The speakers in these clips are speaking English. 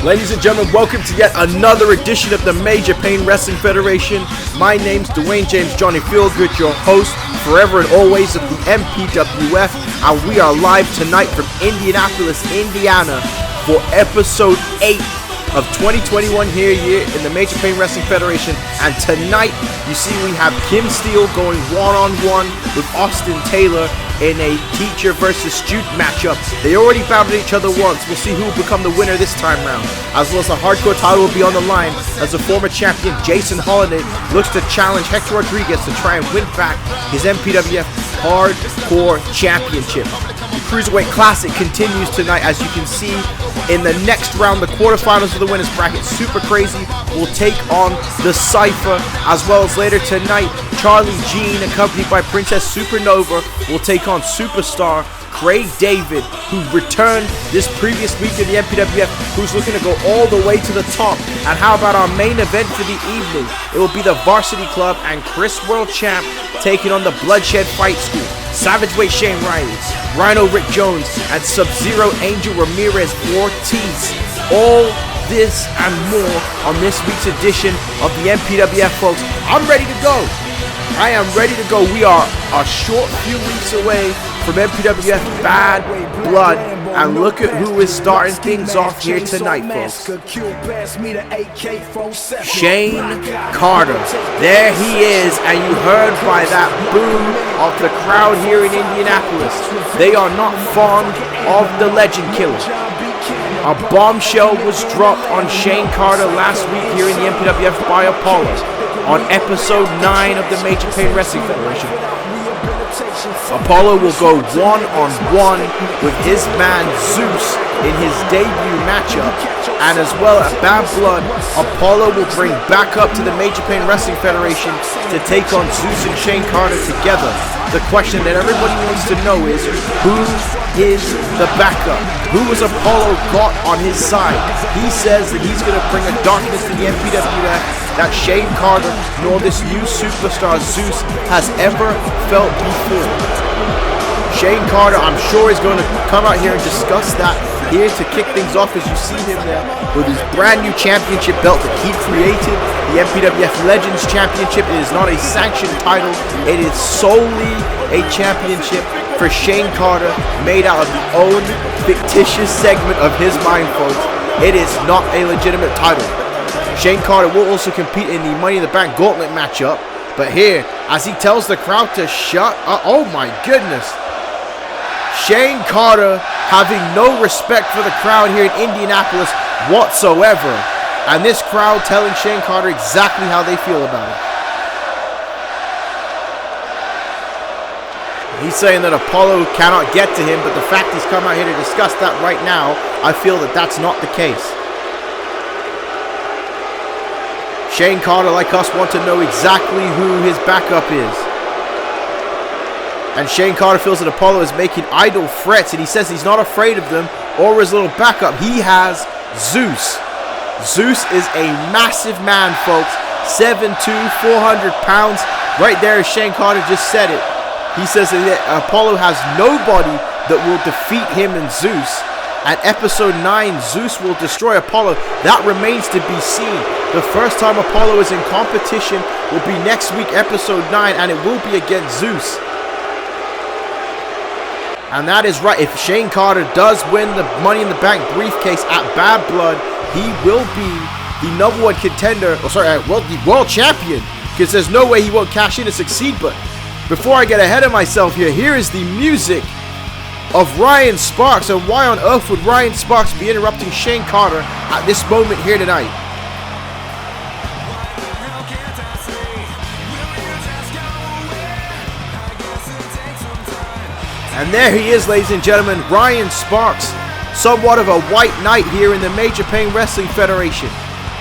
Ladies and gentlemen, welcome to yet another edition of the Major Pain Wrestling Federation. My name's Dwayne James Johnny Feelgood, your host forever and always of the MPWF, and we are live tonight from Indianapolis, Indiana for episode 8 of 2021 here in the Major Pain Wrestling Federation. And tonight, you see we have Kim Steele going one-on-one with Austin Taylor in a teacher versus student matchup. They already battled each other once. We'll see who will become the winner this time round. As well as the hardcore title will be on the line as the former champion Jason Holiday looks to challenge Hector Rodriguez to try and win back his MPWF Hardcore Championship. The Cruiserweight Classic continues tonight. As you can see in the next round, the quarterfinals of the winners bracket, Super Crazy will take on the Cypher, as well as later tonight, Charlie Jean, accompanied by Princess Supernova, will take on Superstar Craig David, who returned this previous week in the MPWF, who's looking to go all the way to the top. And how about our main event for the evening? It will be the Varsity Club and Chris World Champ taking on the Bloodshed Fight School. Savage Weight Shane Riley, Rhino Rick Jones, and Sub-Zero Angel Ramirez Ortiz. All this and more on this week's edition of the MPWF, folks. I'm ready to go. I am ready to go. We are a short few weeks away from MPWF Bad Blood, and look at who is starting things off here tonight, folks. Shane Carter. There he is, and you heard by that boom of the crowd here in Indianapolis. They are not fond of the Legend Killer. A bombshell was dropped on Shane Carter last week here in the MPWF by Apollo on episode 9 of the Major Pain Wrestling Federation. Apollo will go one-on-one with his man Zeus in his debut matchup, and as well as Bad Blood, Apollo will bring back up to the Major Pain Wrestling Federation to take on Zeus and Shane Carter together. The question that everybody wants to know is, who is the backup? Who has Apollo got on his side? He says that he's going to bring a darkness to the MPWF that Shane Carter nor this new superstar Zeus has ever felt before. Shane Carter, I'm sure, is going to come out here and discuss that here to kick things off, as you see him there with his brand new championship belt that he created, the MPWF Legends Championship. It is not a sanctioned title. It is solely a championship for Shane Carter, made out of the own fictitious segment of his mind, folks. It is not a legitimate title. Shane Carter will also compete in the Money in the Bank Gauntlet matchup, but here, as he tells the crowd to shut up, oh my goodness. Shane Carter having no respect for the crowd here in Indianapolis whatsoever. And this crowd telling Shane Carter exactly how they feel about it. He's saying that Apollo cannot get to him, but the fact he's come out here to discuss that right now, I feel that that's not the case. Shane Carter, like us, want to know exactly who his backup is. And Shane Carter feels that Apollo is making idle threats, and he says he's not afraid of them or his little backup. He has Zeus. Zeus is a massive man, folks. 7'2", 400 pounds. Right there, Shane Carter just said it. He says that Apollo has nobody that will defeat him and Zeus. At episode 9, Zeus will destroy Apollo. That remains to be seen. The first time Apollo is in competition will be next week, episode 9, and it will be against Zeus. And that is right. If Shane Carter does win the Money in the Bank briefcase at Bad Blood, he will be the number one contender, the world champion, because there's no way he won't cash in and succeed. But before I get ahead of myself here is the music of Ryan Sparks. And why on earth would Ryan Sparks be interrupting Shane Carter at this moment here tonight? And there he is, ladies and gentlemen, Ryan Sparks, somewhat of a white knight here in the Major Pain Wrestling Federation.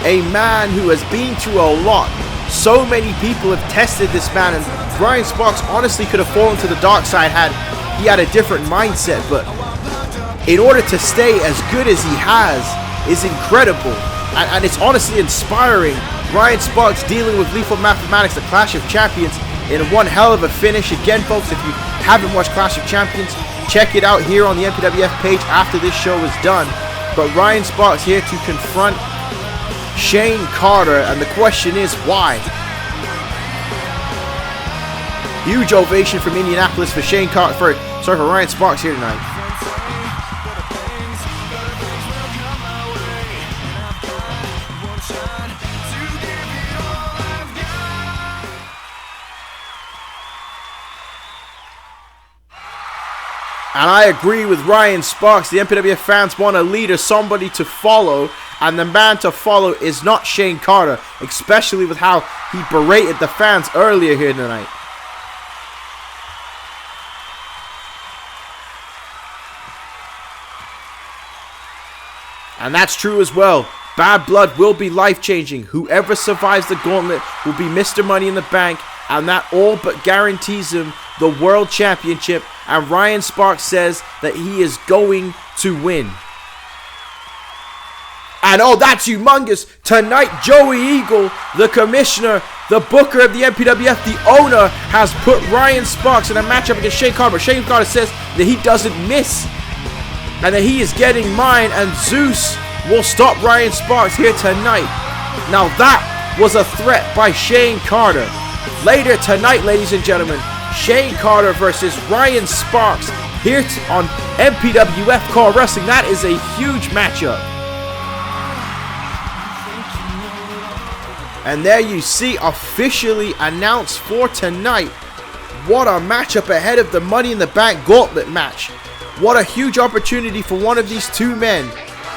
A man who has been through a lot. So many people have tested this man, and Ryan Sparks honestly could have fallen to the dark side had he had a different mindset. But in order to stay as good as he has is incredible, and it's honestly inspiring. Ryan Sparks dealing with Lethal Mathematics, the Clash of Champions, in one hell of a finish. Again, folks, if you haven't watched Clash of Champions, check it out here on the MPWF page after this show is done. But Ryan Sparks here to confront Shane Carter, and the question is why? Huge ovation from Indianapolis for Shane Carter, for Ryan Sparks here tonight. And I agree with Ryan Sparks. The MPWF fans want a leader, somebody to follow. And the man to follow is not Shane Carter, especially with how he berated the fans earlier here tonight. And that's true as well. Bad Blood will be life-changing. Whoever survives the gauntlet will be Mr. Money in the Bank. And that all but guarantees him the World Championship. And Ryan Sparks says that he is going to win. And oh, that's humongous. Tonight, Joey Eagle, the commissioner, the booker of the MPWF, the owner, has put Ryan Sparks in a matchup against Shane Carter. But Shane Carter says that he doesn't miss, and that he is getting mine, and Zeus will stop Ryan Sparks here tonight. Now that was a threat by Shane Carter. Later tonight, ladies and gentlemen, Shane Carter versus Ryan Sparks here on MPWF CAW Wrestling. That is a huge matchup. And there you see, officially announced for tonight. What a matchup ahead of the Money in the Bank Gauntlet match. What a huge opportunity for one of these two men.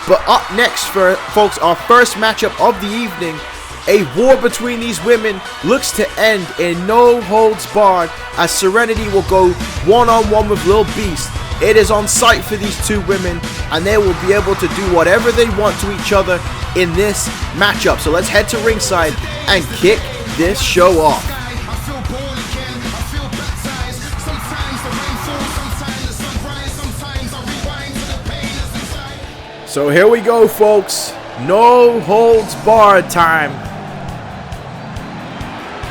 But up next, for folks, our first matchup of the evening. A war between these women looks to end in no holds barred, as Serenity will go one-on-one with Lil Bea5t. It is on site for these two women, and they will be able to do whatever they want to each other in this matchup. So let's head to ringside and kick this show off. So here we go, folks. No holds barred time.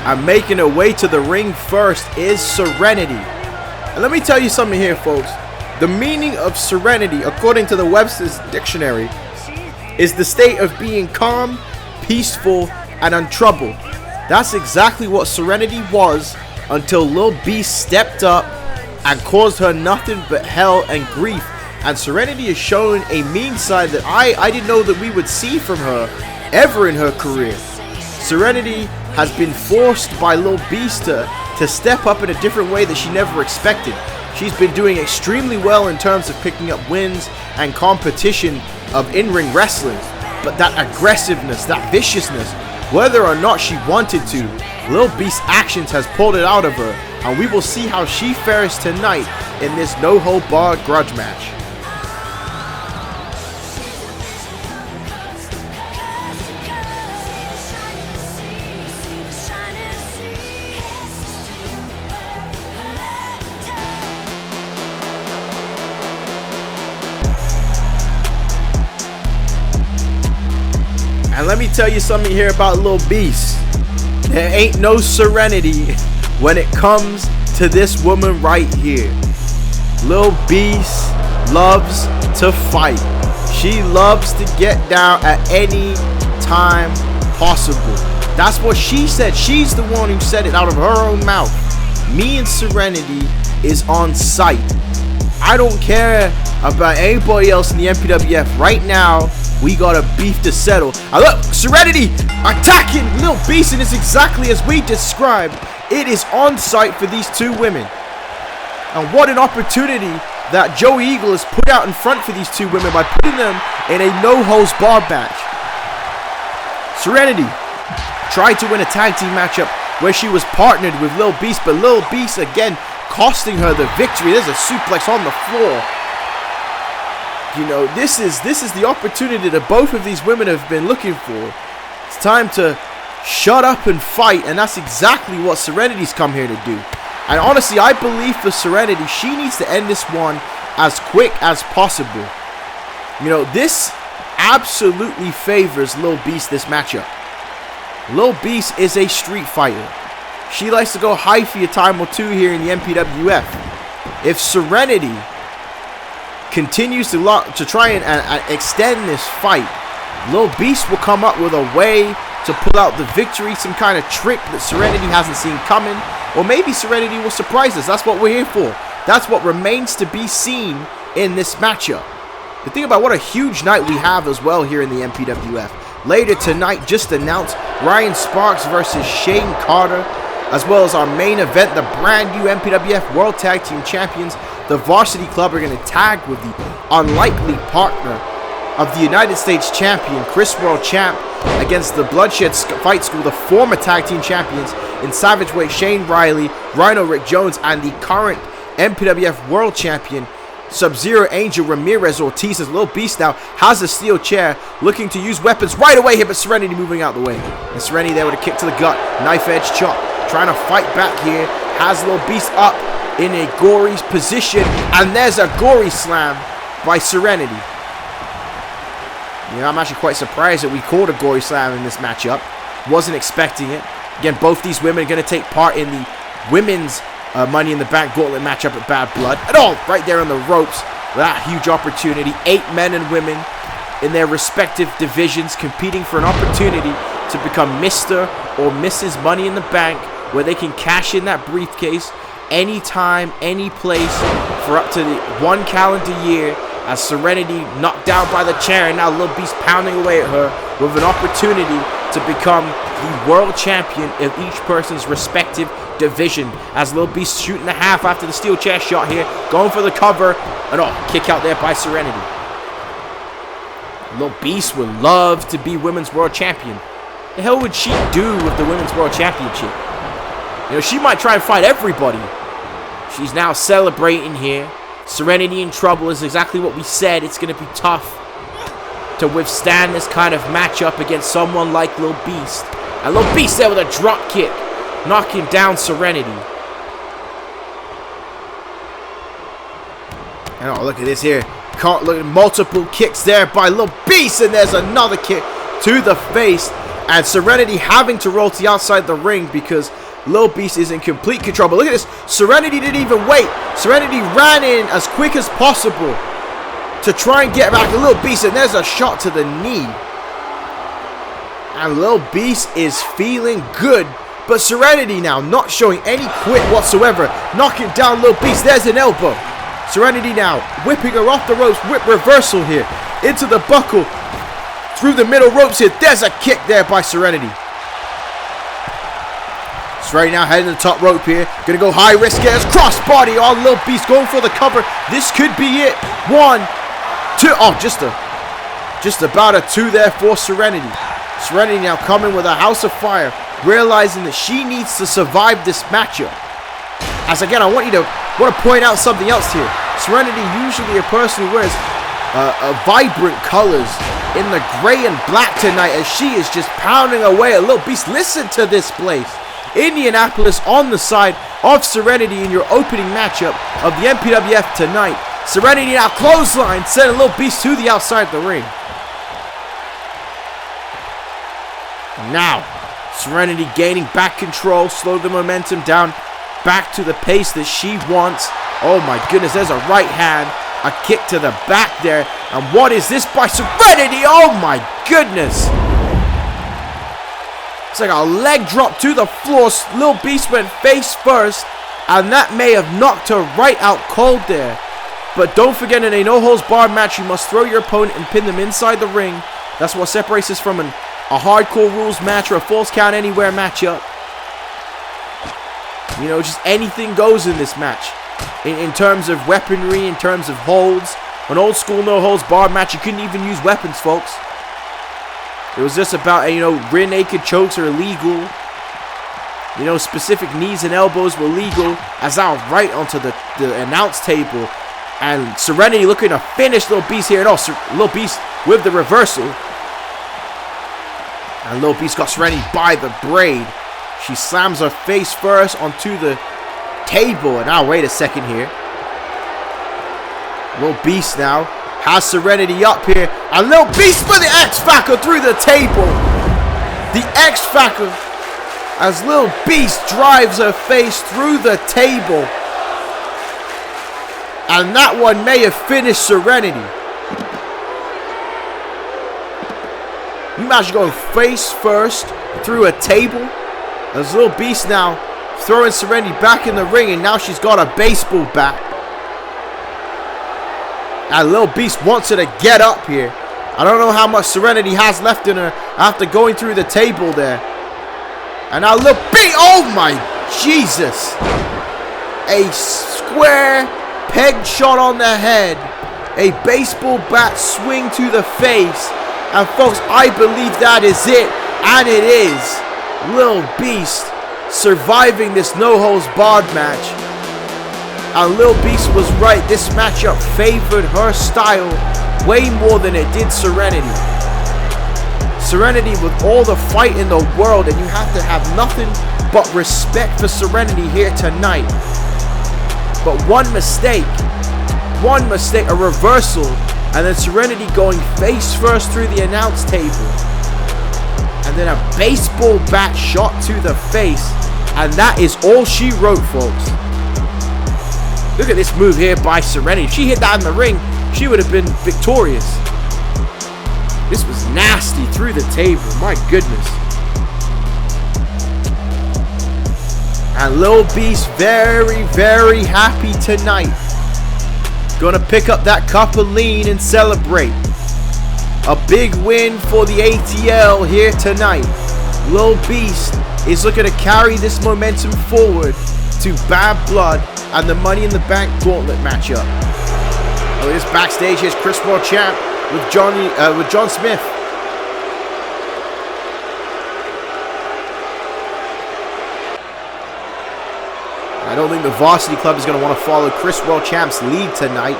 And making her way to the ring first is Serenity. And let me tell you something here, folks. The meaning of Serenity, according to the Webster's Dictionary, is the state of being calm, peaceful, and untroubled. That's exactly what Serenity was until Lil Bea5t stepped up and caused her nothing but hell and grief. And Serenity is showing a mean side that I didn't know that we would see from her ever in her career. Serenity has been forced by Lil Bea5t to step up in a different way that she never expected. She's been doing extremely well in terms of picking up wins and competition of in-ring wrestling. But that aggressiveness, that viciousness, whether or not she wanted to, Lil Bea5t's actions has pulled it out of her. And we will see how she fares tonight in this no-hold-barred grudge match. And let me tell you something here about Lil Bea5t. There ain't no Serenity when it comes to this woman right here. Lil Bea5t loves to fight. She loves to get down at any time possible. That's what she said. She's the one who said it out of her own mouth. Me and Serenity is on site. I don't care about anybody else in the MPWF. Right now, we got a beef to settle. And look, Serenity attacking Lil Bea5t, and it's exactly as we described. It is on site for these two women. And what an opportunity that Joey Eagle has put out in front for these two women by putting them in a no-holds-barred match. Serenity tried to win a tag team matchup where she was partnered with Lil Bea5t, but Lil Bea5t again costing her the victory. There's a suplex on the floor. You know, this is the opportunity that both of these women have been looking for. It's time to shut up and fight, and that's exactly what Serenity's come here to do. And honestly, I believe for Serenity, she needs to end this one as quick as possible. You know, this absolutely favors Lil Bea5t this matchup. Lil Bea5t is a street fighter. She likes to go hyphy a time or two here in the MPWF. If Serenity continues to try and extend this fight, Lil Bea5t will come up with a way to pull out the victory, some kind of trick that Serenity hasn't seen coming, or maybe Serenity will surprise us. That's what we're here for. That's what remains to be seen in this matchup. But think about what a huge night we have as well here in the MPWF. Later tonight, just announced Ryan Sparks versus Shane Carter, as well as our main event, the brand new MPWF World Tag Team Champions, the Varsity Club, are going to tag with the unlikely partner of the United States Champion, Chris World Champ, against the Bloodshed Fight School, the former Tag Team Champions in Savage Weight, Shane Riley, Rhino Rick Jones, and the current MPWF World Champion, Sub-Zero Angel Ramirez Ortiz. As Lil Bea5t now has a steel chair, looking to use weapons right away here, but Serenity moving out the way. And Serenity there with a kick to the gut, knife edge chop, trying to fight back here. Has Lil Bea5t up in a gory position, and there's a gory slam by Serenity. You know, I'm actually quite surprised that we called a gory slam in this matchup. Wasn't expecting it. Again, both these women are going to take part in the women's Money in the Bank gauntlet matchup at Bad Blood. And all right there on the ropes. That huge opportunity. 8 men and women in their respective divisions competing for an opportunity to become Mr. or Mrs. Money in the Bank, where they can cash in that briefcase anytime, any place for up to 1 calendar year. As Serenity knocked down by the chair, and now Lil Bea5t pounding away at her with an opportunity to become the world champion of each person's respective division. As Lil Bea5t shooting the half after the steel chair shot here, going for the cover, and kick out there by Serenity. Lil Bea5t would love to be women's world champion. The hell would she do with the women's world championship? You know, she might try and fight everybody. She's now celebrating here. Serenity in trouble is exactly what we said. It's going to be tough to withstand this kind of matchup against someone like Lil Bea5t. And Lil Bea5t there with a drop kick, knocking down Serenity. And look at this here. Look at multiple kicks there by Lil Bea5t, and there's another kick to the face. And Serenity having to roll to the outside the ring because Lil Bea5t is in complete control. But look at this. Serenity didn't even wait. Serenity ran in as quick as possible to try and get back to Lil Bea5t. And there's a shot to the knee. And Lil Bea5t is feeling good. But Serenity now not showing any quit whatsoever. Knocking down Lil Bea5t. There's an elbow. Serenity now whipping her off the ropes. Whip reversal here. Into the buckle. Through the middle ropes here. There's a kick there by Serenity. Right now heading to the top rope here. Gonna go high risk here. Crossbody on Lil Bea5t, going for the cover. This could be it. 1, 2. Oh, just about a 2 there for Serenity. Serenity now coming with a house of fire, realizing that she needs to survive this matchup. As again, I want to point out something else here. Serenity usually a person who wears vibrant colors in the gray and black tonight, as she is just pounding away at Lil Bea5t. Listen to this place. Indianapolis on the side of Serenity in your opening matchup of the MPWF tonight. Serenity now clothesline, sending Lil Bea5t to the outside of the ring. Now, Serenity gaining back control, slow the momentum down, back to the pace that she wants. Oh my goodness, there's a right hand, a kick to the back there. And what is this by Serenity? Oh my goodness. It's like a leg drop to the floor. Lil Bea5t went face first, and that may have knocked her right out cold there. But don't forget, in a no-holds-barred match, you must throw your opponent and pin them inside the ring. That's what separates us from a hardcore rules match or a falls count anywhere matchup. You know, just anything goes in this match. In terms of weaponry, in terms of holds. An old school no-holds-barred match, you couldn't even use weapons, folks. It was just about, you know, rear naked chokes are illegal. You know, specific knees and elbows were legal. As now right onto the announce table. And Serenity looking to finish Lil Bea5t here. No, Lil Bea5t with the reversal. And Lil Bea5t got Serenity by the braid. She slams her face first onto the table. And now, wait a second here. Lil Bea5t now has Serenity up here. And Lil Bea5t for the X-Factor through the table. The X-Factor as Lil Bea5t drives her face through the table. And that one may have finished Serenity. You imagine going face first through a table. As Lil Bea5t now throwing Serenity back in the ring. And now she's got a baseball bat. And Lil Bea5t wants her to get up here. I don't know how much Serenity has left in her after going through the table there. And now Lil Bea5t, oh my Jesus. A square peg shot on the head. A baseball bat swing to the face. And folks, I believe that is it. And it is. Lil Bea5t surviving this no-holds-barred match. And Lil Bea5t was right. This matchup favored her style way more than it did Serenity. Serenity with all the fight in the world, and you have to have nothing but respect for Serenity here tonight. But one mistake, a reversal, and then Serenity going face first through the announce table. And then a baseball bat shot to the face. And that is all she wrote, folks. Look at this move here by Serenity. If she hit that in the ring, she would have been victorious. This was nasty through the table. My goodness. And Lil Bea5t very, very happy tonight. Gonna pick up that cup of lean and celebrate. A big win for the ATL here tonight. Lil Bea5t is looking to carry this momentum forward to Bad Blood and the Money in the Bank Gauntlet matchup. Oh, this backstage, here's Chris World Champ with John Smith. I don't think the Varsity Club is going to want to follow Chris World Champ's lead tonight.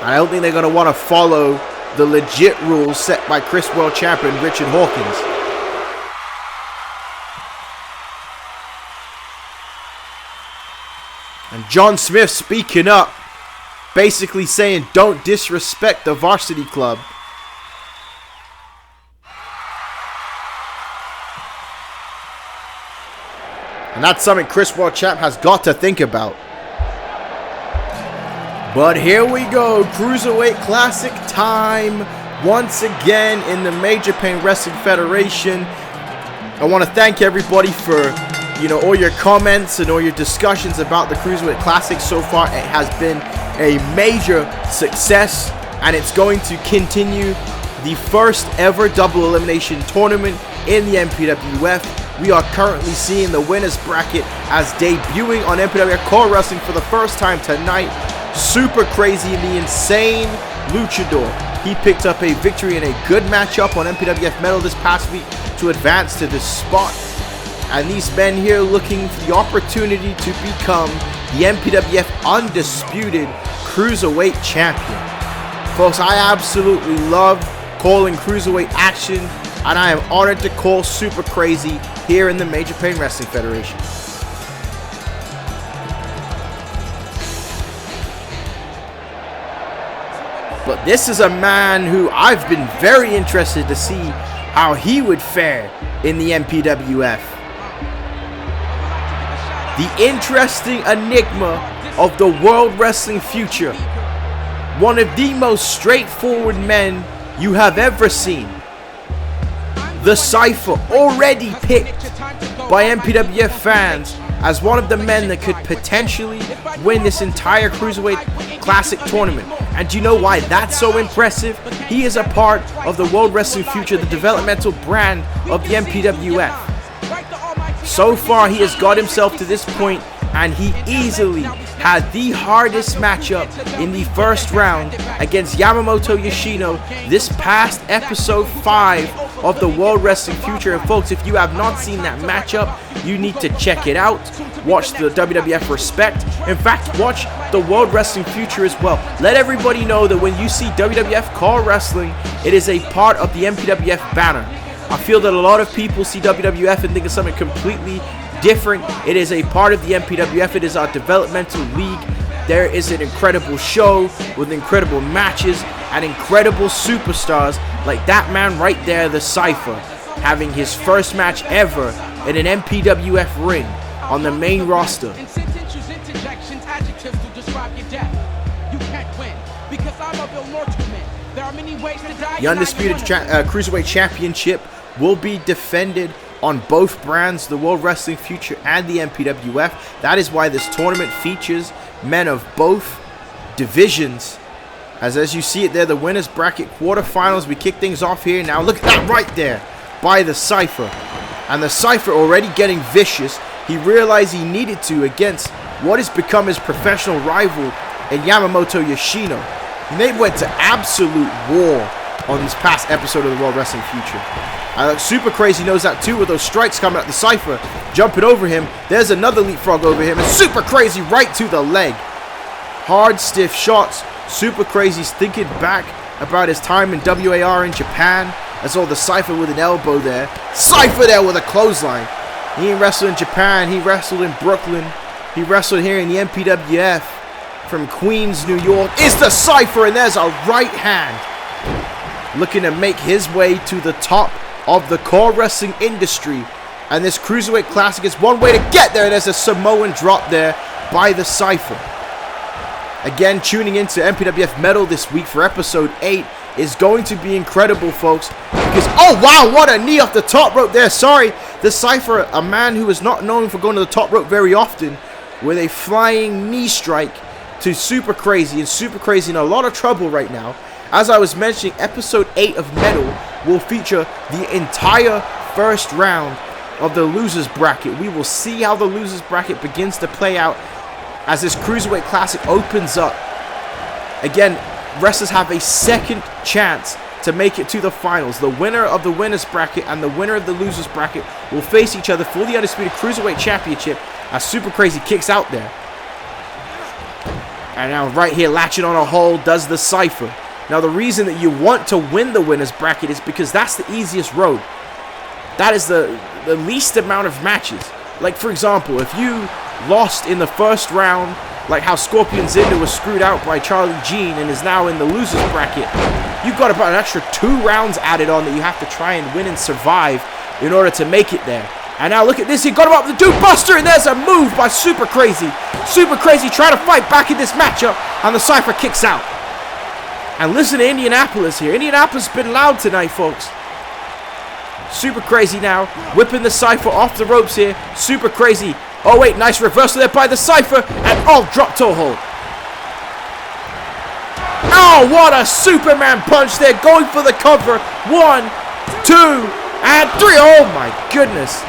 I don't think they're going to want to follow the legit rules set by Chris World Champ and Richard Hawkins. And John Smith speaking up, basically saying don't disrespect the Varsity Club. And that's something Chris World Champ has got to think about. But here we go, Cruiserweight Classic time once again in the Major Pain Wrestling Federation. I want to thank everybody for, you know, all your comments and all your discussions about the Cruiserweight Classic so far. It has been a major success, and it's going to continue. The first ever double elimination tournament in the MPWF. We are currently seeing the winners bracket as debuting on MPWF CAW Wrestling for the first time tonight. Super Crazy and the Insane Luchador. He picked up a victory in a good matchup on MPWF Metal this past week to advance to this spot. And these men here looking for the opportunity to become the MPWF Undisputed Cruiserweight Champion. Folks, I absolutely love calling Cruiserweight action, and I am honored to call Super Crazy here in the Major Pain Wrestling Federation. But this is a man who I've been very interested to see how he would fare in the MPWF. The interesting enigma of the World Wrestling future. One of the most straightforward men you have ever seen. The Cypher, already picked by MPWF fans as one of the men that could potentially win this entire Cruiserweight Classic tournament. And do you know why that's so impressive? He is a part of the World Wrestling future, the developmental brand of the MPWF. So far, he has got himself to this point, and he easily had the hardest matchup in the first round against Yamamoto Yoshino this past episode 5 of the World Wrestling Future. And folks, if you have not seen that matchup, you need to check it out. Watch the WWF Respect. In fact, watch the World Wrestling Future as well. Let everybody know that when you see WWF CAW Wrestling, it is a part of the MPWF banner. I feel that a lot of people see WWF and think of something completely different. It is a part of the MPWF. It is our developmental league. There is an incredible show with incredible matches and incredible superstars like that man right there, the Cypher, having his first match ever in an MPWF ring on the main roster. The Undisputed Cruiserweight Championship will be defended on both brands, the World Wrestling Future and the MPWF. That is why this tournament features men of both divisions. As you see it there, the winners bracket quarterfinals. We kick things off here now. Look at that right there by the Cypher. And the Cypher already getting vicious. He realized he needed to against what has become his professional rival in Yamamoto Yoshino. And they went to absolute war on this past episode of the World Wrestling Future. Super Crazy knows that too, with those strikes coming at the Cypher, jumping over him. There's another leapfrog over him, and Super Crazy right to the leg. Hard, stiff shots. Super Crazy's thinking back about his time in WAR in Japan. As all the Cypher with an elbow there. Cypher there with a clothesline. He didn't wrestle in Japan. He wrestled in Brooklyn. He wrestled here in the MPWF. From Queens, New York, is the Cypher, and there's a right hand. Looking to make his way to the top of the core wrestling industry. And this Cruiserweight Classic is one way to get there. There's a Samoan drop there by the Cypher. Again, tuning into MPWF Metal this week for episode 8 is going to be incredible, folks. Because, oh wow, what a knee off the top rope there. Sorry, the Cypher, a man who is not known for going to the top rope very often, with a flying knee strike to Super Crazy. And Super Crazy in a lot of trouble right now. As I was mentioning, episode 8 of Metal will feature the entire first round of the losers bracket. We will see how the losers bracket begins to play out as this Cruiserweight Classic opens up. Again, wrestlers have a second chance to make it to the finals. The winner of the winners bracket and the winner of the losers bracket will face each other for the Undisputed Cruiserweight Championship as Super Crazy kicks out there. And now right here, latching on a hold, does the Cypher. Now, the reason that you want to win the winners bracket is because that's the easiest road. That is the least amount of matches. Like, for example, if you lost in the first round, like how Scorpion Zinder was screwed out by Charlie Jean and is now in the losers bracket, you've got about an extra 2 rounds added on that you have to try and win and survive in order to make it there. And now look at this, he got him up with the Dude Buster, and there's a move by Super Crazy. Super Crazy trying to fight back in this matchup, and the Cypher kicks out. And listen to Indianapolis here. Indianapolis has been loud tonight, folks. Super Crazy now, whipping the Cypher off the ropes here. Super Crazy. Oh wait, nice reversal there by the Cypher, and oh, drop toe hold. Oh, what a Superman punch there, going for the cover. 1, 2, and 3. Oh my goodness.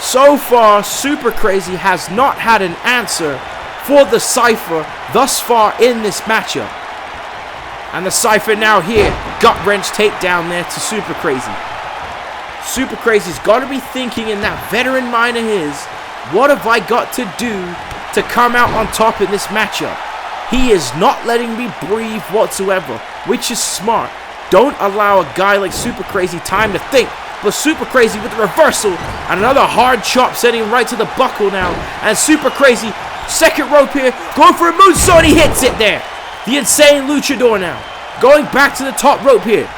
So far, Super Crazy has not had an answer for the Cypher thus far in this matchup. And the Cypher now here, gut wrench takedown there to Super Crazy. Super Crazy's got to be thinking in that veteran mind of his, what have I got to do to come out on top in this matchup? He is not letting me breathe whatsoever, which is smart. Don't allow a guy like Super Crazy time to think. But Super Crazy with the reversal and another hard chop sending right to the buckle now. And Super Crazy, second rope here, going for a moonsault, he hits it there. The insane luchador now, going back to the top rope here.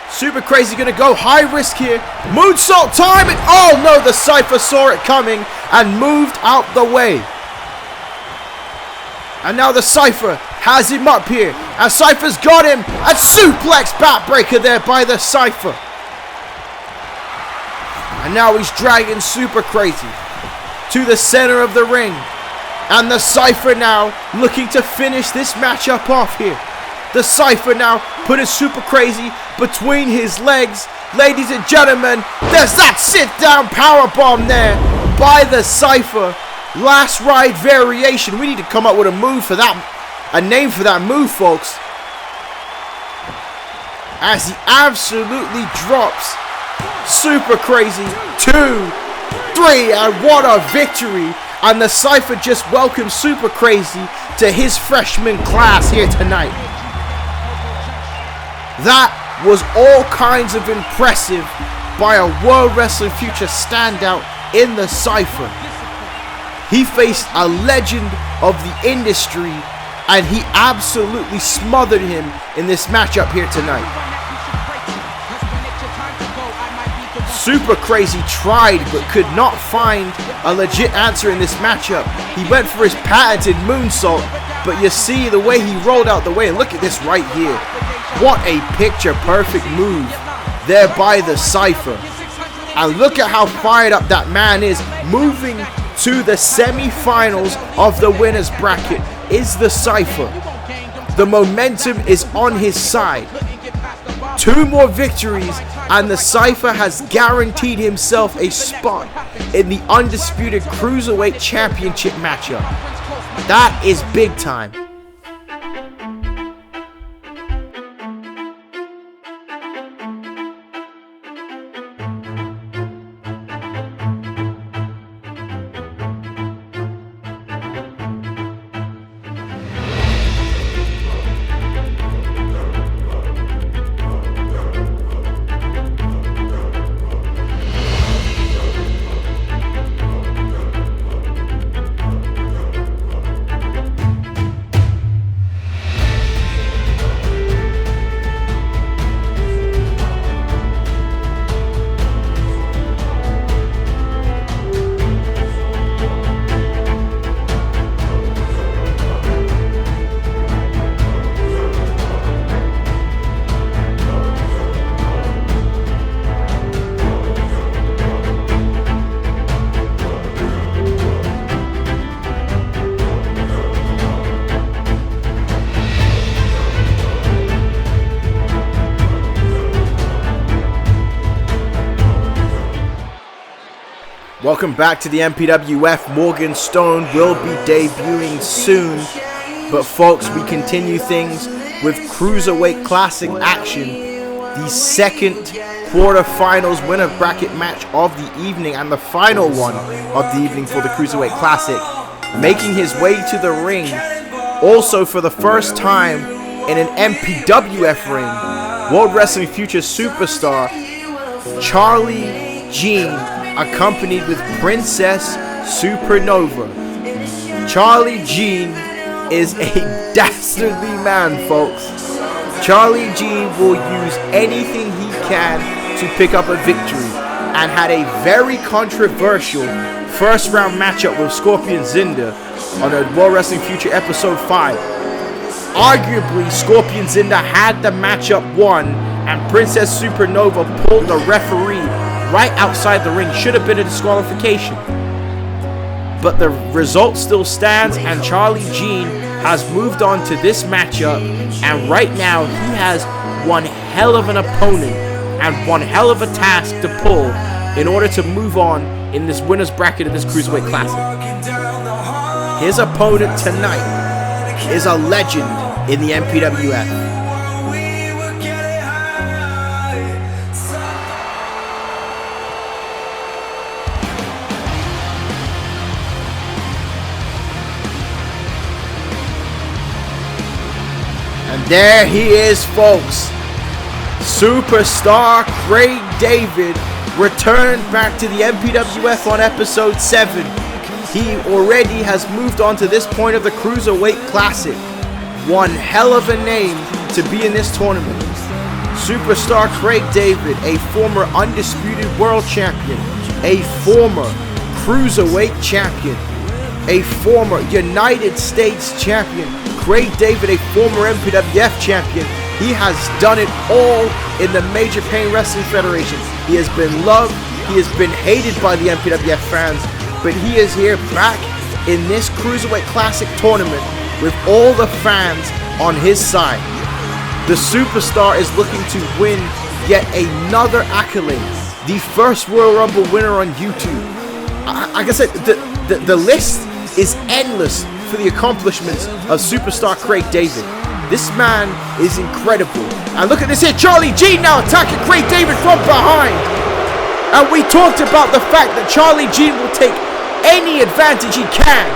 Super Crazy gonna go high risk here. Moonsault time, and oh no, the Cypher saw it coming and moved out the way. And now the Cypher has him up here, and Cypher's got him. A suplex backbreaker there by the Cypher. And now he's dragging Super Crazy to the center of the ring. And the Cypher now looking to finish this matchup off here. The Cypher now putting Super Crazy between his legs. Ladies and gentlemen, there's that sit-down powerbomb there by the Cypher. Last ride variation. We need to come up with a move for that, a name for that move, folks. As he absolutely drops Super Crazy. 2, 3, and what a victory. And the Cypher just welcomes Super Crazy to his freshman class here tonight. That was all kinds of impressive by a World Wrestling Future standout in the Cypher. He faced a legend of the industry, and he absolutely smothered him in this matchup here tonight. Super Crazy tried but could not find a legit answer in this matchup. He went for his patented moonsault, but you see the way he rolled out the way, and look at this right here. What a picture perfect move there by the Cypher. And look at how fired up that man is. Moving to the semi-finals of the winner's bracket is the Cypher. The momentum is on his side. 2 more victories and the Cypher has guaranteed himself a spot in the undisputed Cruiserweight Championship matchup. That is big time. Welcome back to the MPWF. Morgan Stone will be debuting soon. But folks, we continue things with Cruiserweight Classic action. The second quarterfinals winner bracket match of the evening and the final one of the evening for the Cruiserweight Classic. Making his way to the ring, also for the first time in an MPWF ring, World Wrestling Future superstar Charlie Jean, accompanied with Princess Supernova. Charlie Jean is a dastardly man, folks. Charlie Jean will use anything he can to pick up a victory, and had a very controversial first round matchup with Scorpion Zinda on a World Wrestling Future episode 5. Arguably, Scorpion Zinda had the matchup won, and Princess Supernova pulled the referee right outside the ring. Should have been a disqualification. But the result still stands, and Charlie Jean has moved on to this matchup, and right now he has one hell of an opponent and one hell of a task to pull in order to move on in this winner's bracket of this Cruiserweight Classic. His opponent tonight is a legend in the MPWF. And there he is, folks. Superstar Craig David returned back to the MPWF on episode 7. He already has moved on to this point of the Cruiserweight Classic. One hell of a name to be in this tournament. Superstar Craig David, a former undisputed world champion, a former Cruiserweight champion, a former United States champion, Craig David, a former MPWF champion. He has done it all in the Major Pain Wrestling Federation. He has been loved, he has been hated by the MPWF fans, but he is here back in this Cruiserweight Classic tournament with all the fans on his side. The superstar is looking to win yet another accolade. The first Royal Rumble winner on YouTube. Like I said, the list is endless for the accomplishments of superstar Craig David. This man is incredible. And look at this here, Charlie G now attacking Craig David from behind. And we talked about the fact that Charlie G will take any advantage he can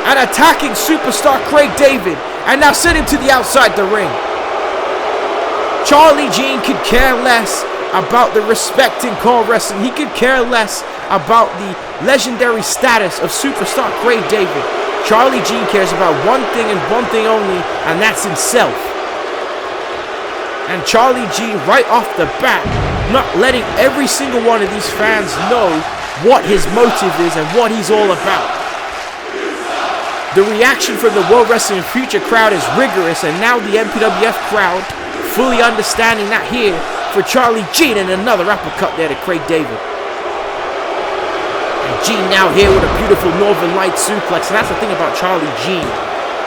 at attacking superstar Craig David and now send him to the outside the ring. Charlie G could care less about the respect in CAW Wrestling. He could care less about the legendary status of superstar Craig David. Charlie G cares about one thing and one thing only, and that's himself. And Charlie G, right off the bat, not letting every single one of these fans know what his motive is and what he's all about. The reaction from the World Wrestling Future crowd is rigorous, and now the MPWF crowd fully understanding that here for Charlie G, and another uppercut there to Craig David. And G now here with a beautiful Northern Light suplex, and that's the thing about Charlie G.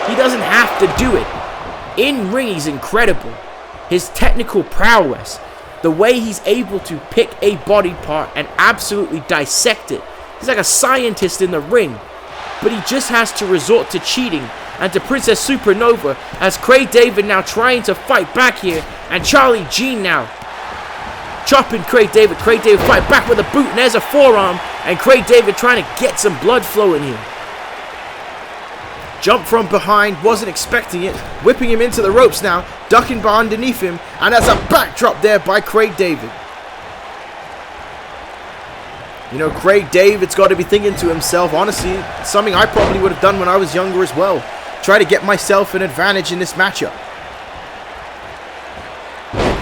He doesn't have to do it. In ring, he's incredible. His technical prowess, the way he's able to pick a body part and absolutely dissect it. He's like a scientist in the ring, but he just has to resort to cheating and to Princess Supernova as Craig David now trying to fight back here, and Charlie G now chopping Craig David. Craig David fight back with a boot, and there's a forearm, and Craig David trying to get some blood flowing here. Jump from behind, wasn't expecting it, whipping him into the ropes now, ducking underneath him, and there's a backdrop there by Craig David. You know, Craig David's got to be thinking to himself, honestly, something I probably would have done when I was younger as well. Try to get myself an advantage in this matchup.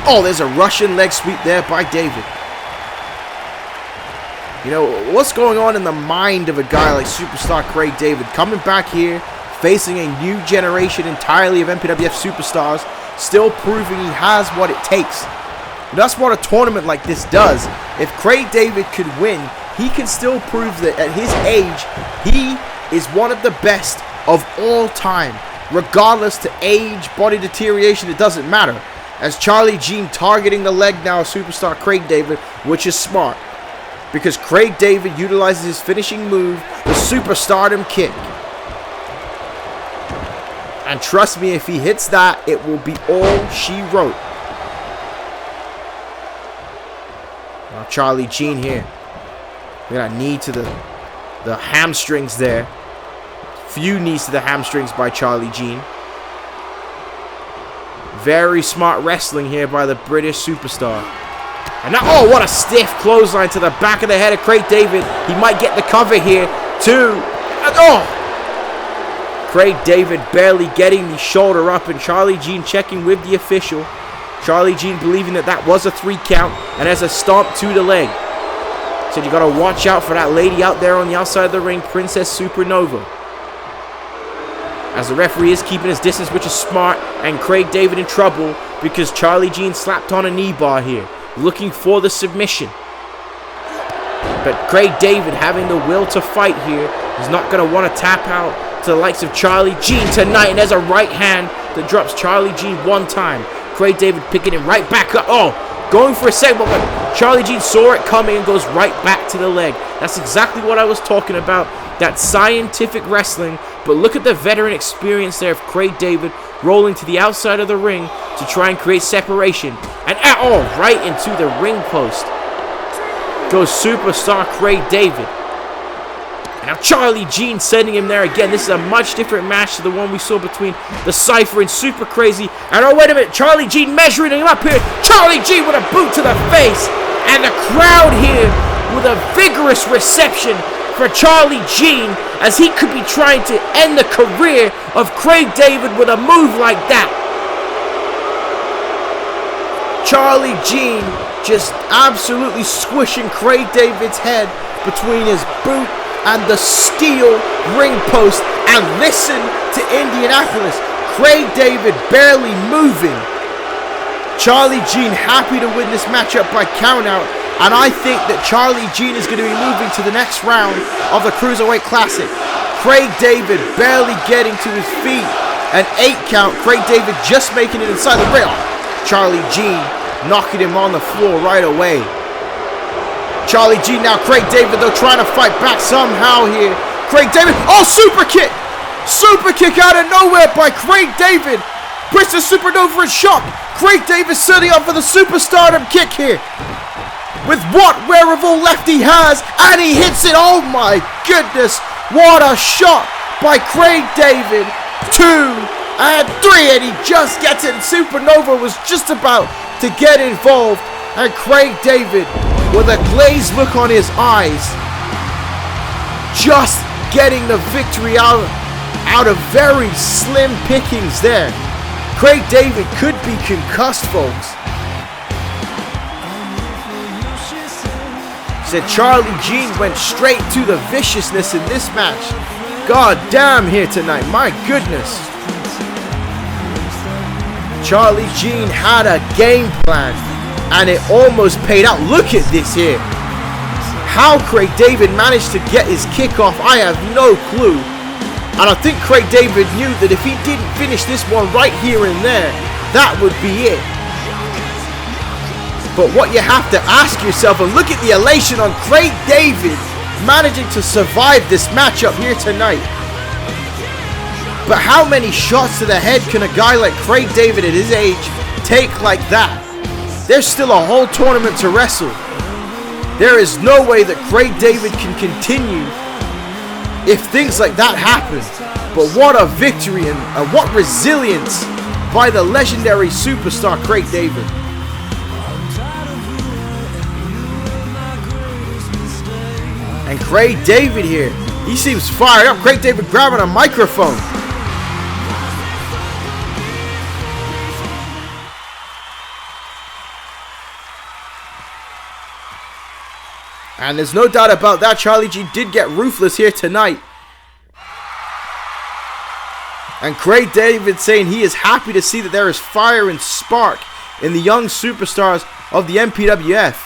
Oh, there's a Russian leg sweep there by David. You know, what's going on in the mind of a guy like superstar Craig David? Coming back here, facing a new generation entirely of MPWF superstars, still proving he has what it takes. And that's what a tournament like this does. If Craig David could win, he can still prove that at his age, he is one of the best of all time. Regardless to age, body deterioration, it doesn't matter. As Charlie Jean targeting the leg now of superstar Craig David, which is smart. Because Craig David utilizes his finishing move, the Superstardom kick. And trust me, if he hits that, it will be all she wrote. Now Charlie Jean here. We got a knee to the hamstrings there. Few knees to the hamstrings by Charlie Jean. Very smart wrestling here by the British superstar. And now, oh, what a stiff clothesline to the back of the head of Craig David. He might get the cover here, too. And, oh! Craig David barely getting the shoulder up, and Charlie Jean checking with the official. Charlie Jean believing that that was a 3 count, and as a stomp to the leg. Said you got to watch out for that lady out there on the outside of the ring, Princess Supernova. As the referee is keeping his distance, which is smart, and Craig David in trouble because Charlie Jean slapped on a knee bar here, looking for the submission. But Craig David having the will to fight here, is not going to want to tap out to the likes of Charlie Jean tonight. And there's a right hand that drops Charlie Jean one time. Craig David picking him right back up. Oh, going for a second, but Charlie Jean saw it coming and goes right back to the leg. That's exactly what I was talking about. That scientific wrestling. But look at the veteran experience there of Craig David rolling to the outside of the ring to try and create separation. And oh, right into the ring post goes superstar Craig David. And now Charlie Jean sending him there again. This is a much different match to the one we saw between the Cypher and Super Crazy. And oh, wait a minute, Charlie Jean measuring him up here. Charlie Jean with a boot to the face. And the crowd here with a vigorous reception for Charlie Jean, as he could be trying to end the career of Craig David with a move like that. Charlie Jean just absolutely squishing Craig David's head between his boot and the steel ring post. And listen to Indianapolis. Craig David barely moving. Charlie Jean happy to win this matchup by countout. And I think that Charlie Jean is going to be moving to the next round of the Cruiserweight Classic. Craig David barely getting to his feet. An 8 count. Craig David just making it inside the ring. Charlie Jean knocking him on the floor right away. Charlie Jean now. Craig David though trying to fight back somehow here. Craig David. Oh, super kick. Super kick out of nowhere by Craig David. Brits the Supernova in shock. Craig David setting up for the superstardom kick here. With what wherewithal left he has. And he hits it. Oh my goodness. What a shot by Craig David. 2 and 3. And he just gets it. Supernova was just about to get involved. And Craig David, with a glazed look on his eyes, just getting the victory out of very slim pickings there. Craig David could be concussed, folks. Said Charlie Jean went straight to the viciousness in this match. God damn here tonight, my goodness. Charlie Jean had a game plan and it almost paid out. Look at this here. How Craig David managed to get his kick off, I have no clue. And I think Craig David knew that if he didn't finish this one right here and there, that would be it. But what you have to ask yourself, and look at the elation on Craig David managing to survive this matchup here tonight. But how many shots to the head can a guy like Craig David at his age take like that? There's still a whole tournament to wrestle. There is no way that Craig David can continue if things like that happen. But what a victory and what resilience by the legendary superstar Craig David. And Craig David here, he seems fired up. Craig David grabbing a microphone. And there's no doubt about that, Charlie G did get ruthless here tonight. And Craig David saying he is happy to see that there is fire and spark in the young superstars of the MPWF.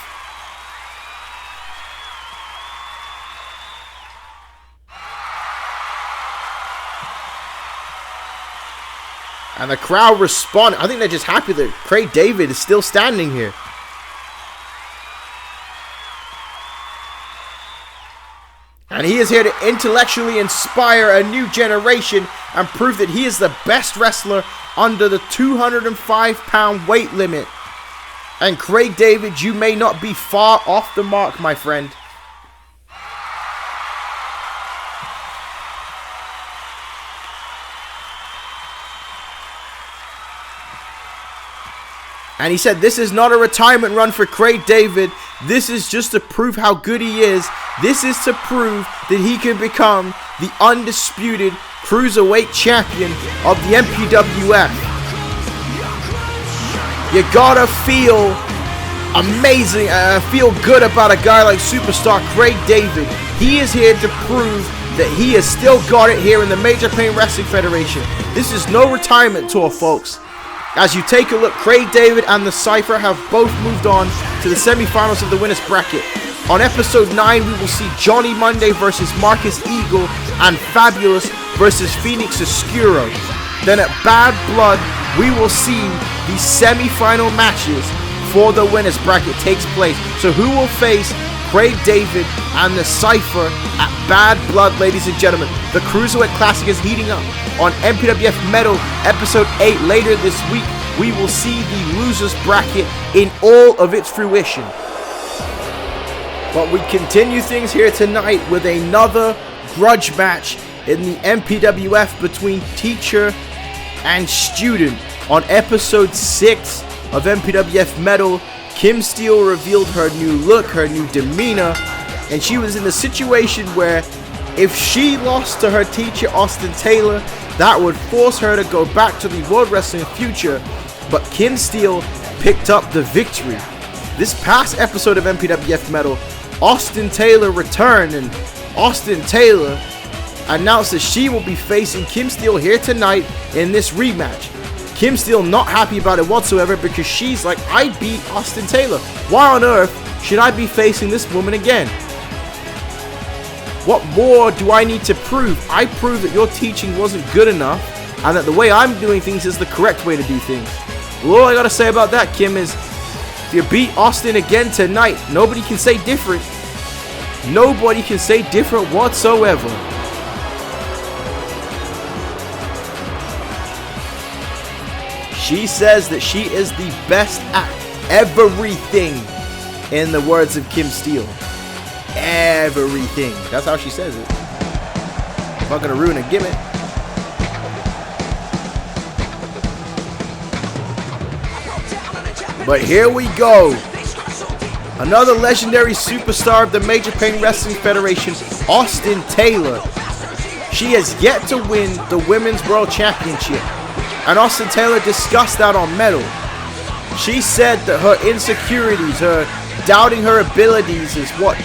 And the crowd responded. I think they're just happy that Craig David is still standing here. And he is here to intellectually inspire a new generation and prove that he is the best wrestler under the 205-pound weight limit. And Craig David, you may not be far off the mark, my friend. And he said this is not a retirement run for Craig David. This is just to prove how good he is. This is to prove that he can become the undisputed Cruiserweight champion of the MPWF. You gotta feel amazing, feel good about a guy like superstar Craig David. He is here to prove that he has still got it here in the Major Pain Wrestling Federation. This is no retirement tour, folks. As you take a look, Craig David and the Cypher have both moved on to the semifinals of the winners bracket. On episode 9, we will see Johnny Monday versus Marcus Eagle and Fabulous versus Phoenix Oscuro. Then at Bad Blood, we will see the semifinal matches for the winners bracket takes place. So who will face Craig David and the Cypher at Bad Blood, ladies and gentlemen? The Cruiserweight Classic is heating up. On MPWF Metal episode 8 later this week, we will see the losers bracket in all of its fruition. But we continue things here tonight with another grudge match in the MPWF between teacher and student. On episode 6 of MPWF Metal, Kim Steele revealed her new look, her new demeanor, and she was in a situation where if she lost to her teacher Austin Taylor, that would force her to go back to the World Wrestling Future. But Kim Steele picked up the victory. This past episode of MPWF Metal, Austin Taylor returned, and Austin Taylor announced that she will be facing Kim Steele here tonight in this rematch. Kim Steele not happy about it whatsoever because she's like, I beat Austin Taylor. Why on earth should I be facing this woman again? What more do I need to prove? I proved that your teaching wasn't good enough and that the way I'm doing things is the correct way to do things. Well, all I gotta say about that, Kim, is if you beat Austin again tonight, nobody can say different. Nobody can say different whatsoever. She says that she is the best at everything, in the words of Kim Steele. Everything. That's how she says it. I'm not gonna ruin a gimmick. But here we go. Another legendary superstar of the Major Pain Wrestling Federation, Austin Taylor. She has yet to win the Women's World Championship. And Austin Taylor discussed that on Metal. She said that her insecurities, her doubting her abilities is what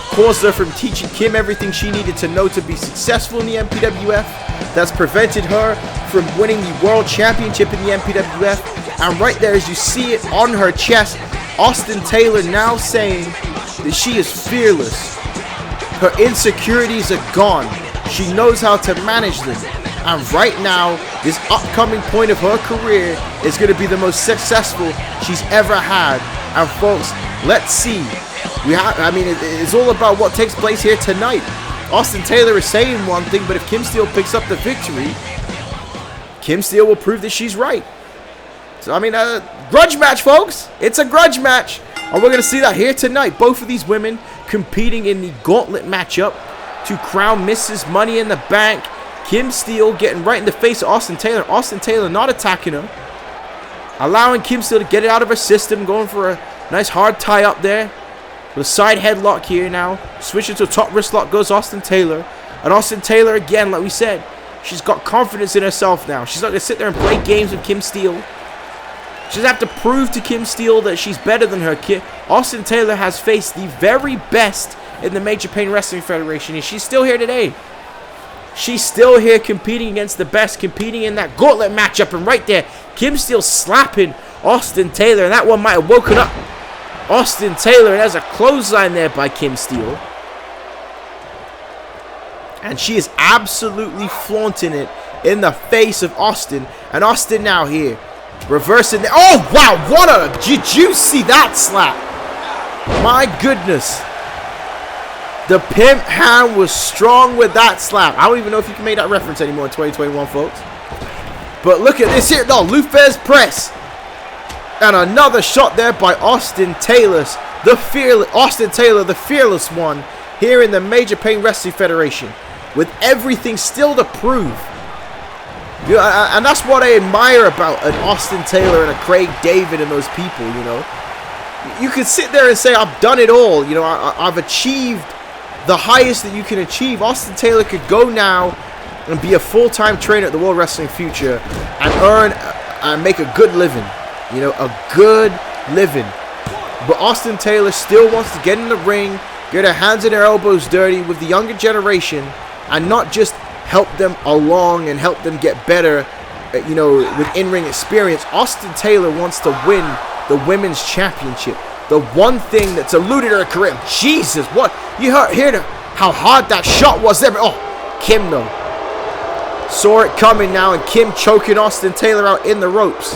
caused her from teaching Kim everything she needed to know to be successful in the MPWF. That's prevented her from winning the World Championship in the MPWF. And right there, as you see it on her chest, Austin Taylor now saying that she is fearless. Her insecurities are gone. She knows how to manage them. And right now, this upcoming point of her career is going to be the most successful she's ever had. And folks, let's see. It's all about what takes place here tonight. Austin Taylor is saying one thing, but if Kim Steele picks up the victory, Kim Steele will prove that she's right. So, grudge match, folks. It's a grudge match. And we're going to see that here tonight. Both of these women competing in the gauntlet matchup to crown Mrs. Money in the Bank. Kim Steele getting right in the face of Austin Taylor. Austin Taylor not attacking her. Allowing Kim Steele to get it out of her system. Going for a nice hard tie up there. With a side headlock here now. Switching to a top wrist lock goes Austin Taylor. And Austin Taylor, again, like we said, she's got confidence in herself now. She's not going to sit there and play games with Kim Steele. She doesn't have to prove to Kim Steele that she's better than her. Austin Taylor has faced the very best in the Major Pain Wrestling Federation. And she's still here today. She's still here competing against the best, competing in that gauntlet matchup. And right there, Kim Steele slapping Austin Taylor. And that one might have woken up Austin Taylor. And there's a clothesline there by Kim Steele. And she is absolutely flaunting it in the face of Austin. And Austin now here, reversing. Oh, wow. Did you see that slap? My goodness. The pimp hand was strong with that slap. I don't even know if you can make that reference anymore in 2021, folks. But look at this here. No, Lufez press. And another shot there by Austin Taylor. Austin Taylor, the fearless one, here in the Major Pain Wrestling Federation. With everything still to prove. And that's what I admire about an Austin Taylor and a Craig David and those people, you know. You could sit there and say, I've done it all. You know, I've achieved the highest that you can achieve. Austin Taylor could go now and be a full-time trainer at the World Wrestling Future and earn and make a good living. You know, a good living. But Austin Taylor still wants to get in the ring, get her hands and her elbows dirty with the younger generation, and not just help them along and help them get better, you know, with in-ring experience. Austin Taylor wants to win the Women's Championship. The one thing that's eluded her career. Jesus, what? You heard how hard that shot was there. Oh, Kim, though. Saw it coming now, and Kim choking Austin Taylor out in the ropes.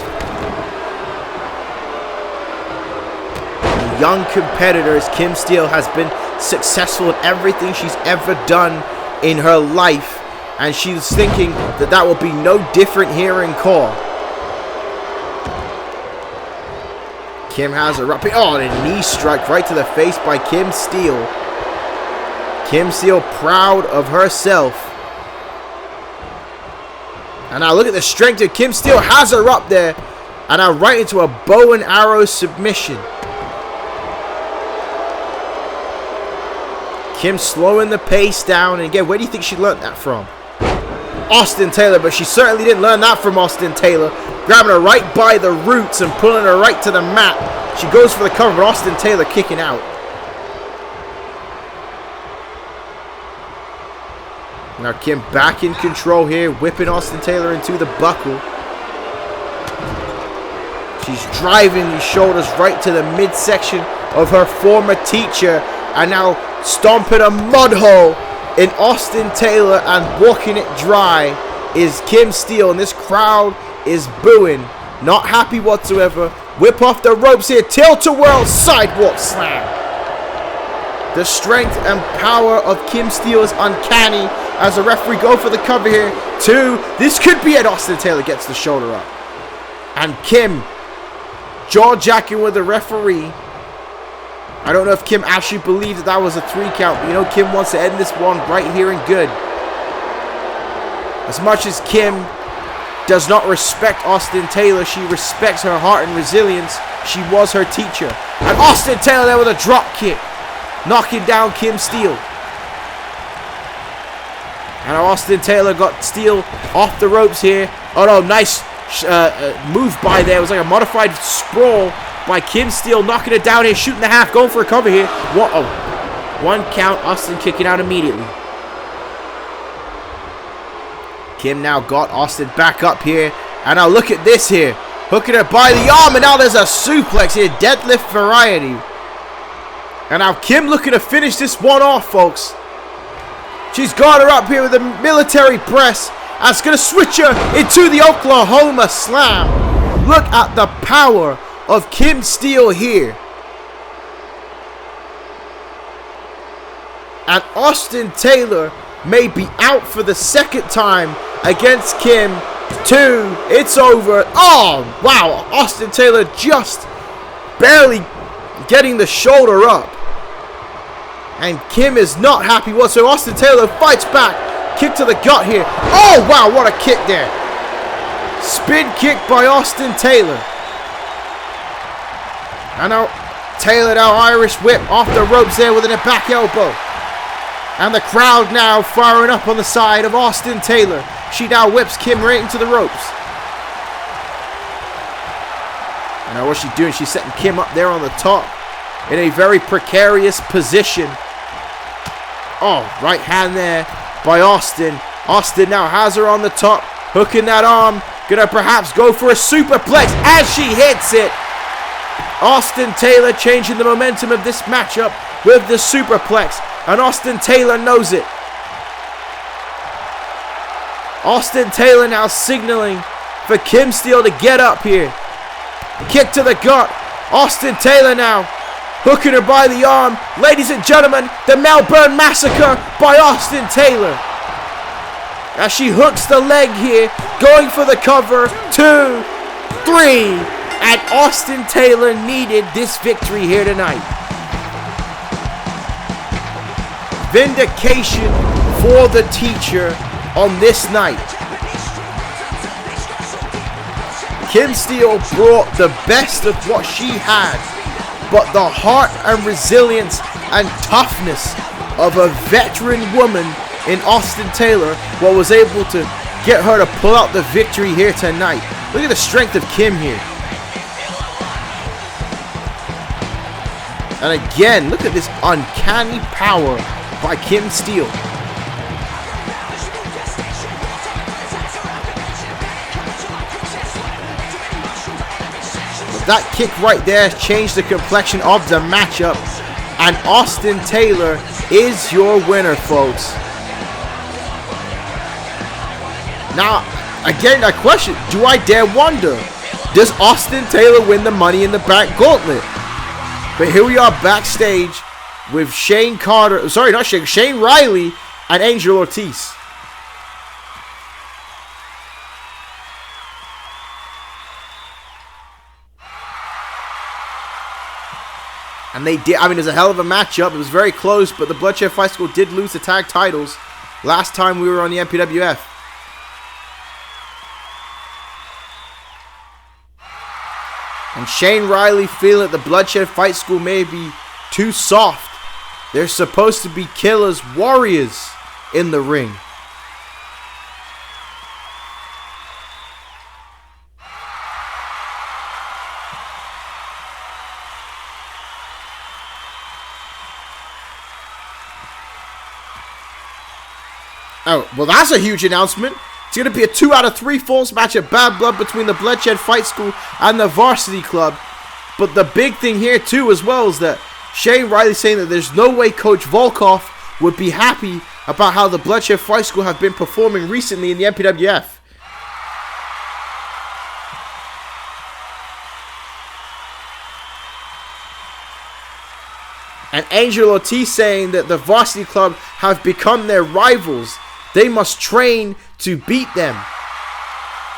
The young competitors, Kim Steele has been successful in everything she's ever done in her life. And she's thinking that that will be no different here in CAW. Kim has a and a knee strike right to the face by Kim Steele. Kim Steele proud of herself. And now look at the strength of Kim Steele. Has her up there. And now right into a bow and arrow submission. Kim slowing the pace down. And again, where do you think she learned that from? Austin Taylor, but she certainly didn't learn that from Austin Taylor. grabbing her right by the roots and pulling her right to the mat. She goes for the cover, but Austin Taylor kicking out. Now Kim back in control here, whipping Austin Taylor into the buckle. She's driving these shoulders right to the midsection of her former teacher, and now stomping a mud hole in Austin Taylor and walking it dry is Kim Steele, and this crowd is booing. Not happy whatsoever. Whip off the ropes here. Tilt-a-whirl sidewalk slam. The strength and power of Kim Steele is uncanny as the referee go for the cover here. 2. This could be it. Austin Taylor gets the shoulder up. And Kim jaw-jacking with the referee. I don't know if Kim actually believed that was a 3 count. But you know, Kim wants to end this one right here and good. As much as Kim does not respect Austin Taylor, she respects her heart and resilience. She was her teacher. And Austin Taylor there with a drop kick, knocking down Kim Steele. And Austin Taylor got Steele off the ropes here. Oh no, nice move by there. It was like a modified sprawl by Kim Steele, knocking it down here, shooting the half, going for a cover here. What? Oh, 1 count, Austin kicking out immediately. Kim now got Austin back up here. And now look at this here. Hooking her by the arm, and now there's a suplex here. Deadlift variety. And now Kim looking to finish this one off, folks. She's got her up here with a military press. And it's going to switch her into the Oklahoma Slam. Look at the power of Kim Steele here. And Austin Taylor may be out for the 2nd time against Kim. 2. It's over. Oh, wow. Austin Taylor just barely getting the shoulder up. And Kim is not happy whatsoever. Austin Taylor fights back. Kick to the gut here. Oh, wow. What a kick there. Spin kick by Austin Taylor. And now Taylor now Irish whip off the ropes there with a back elbow. And the crowd now firing up on the side of Austin Taylor. She now whips Kim right into the ropes. And now what's she doing? She's setting Kim up there on the top in a very precarious position. Oh, right hand there by Austin. Austin now has her on the top, hooking that arm. Gonna perhaps go for a superplex as she hits it. Austin Taylor changing the momentum of this matchup with the superplex. And Austin Taylor knows it. Austin Taylor now signaling for Kim Steele to get up here. Kick to the gut. Austin Taylor now hooking her by the arm. Ladies and gentlemen, the Melbourne Massacre by Austin Taylor. As she hooks the leg here, going for the cover. 2, 3. And Austin Taylor needed this victory here tonight. Vindication for the teacher on this night. Kim Steele brought the best of what she had, but the heart and resilience and toughness of a veteran woman in Austin Taylor was able to get her to pull out the victory here tonight. Look at the strength of Kim here. And again, look at this uncanny power by Kim Steele. That kick right there changed the complexion of the matchup. And Austin Taylor is your winner, folks. Now, again, a question. Do I dare wonder, does Austin Taylor win the Money in the Bank gauntlet? But here we are backstage with Shane Riley and Angel Ortiz. And they did, it was a hell of a matchup. It was very close, but the Bloodshed Fight School did lose the tag titles last time we were on the MPWF. And Shane Riley feeling that the Bloodshed Fight School may be too soft. They're supposed to be killers, warriors in the ring. Oh, well, that's a huge announcement. It's going to be a 2 out of 3 falls match at Bad Blood between the Bloodshed Fight School and the Varsity Club. But the big thing here, too, as well, is that Shane Riley saying that there's no way Coach Volkov would be happy about how the Bloodshed Fight School have been performing recently in the MPWF. And Angel Ortiz saying that the Varsity Club have become their rivals. They must train to beat them.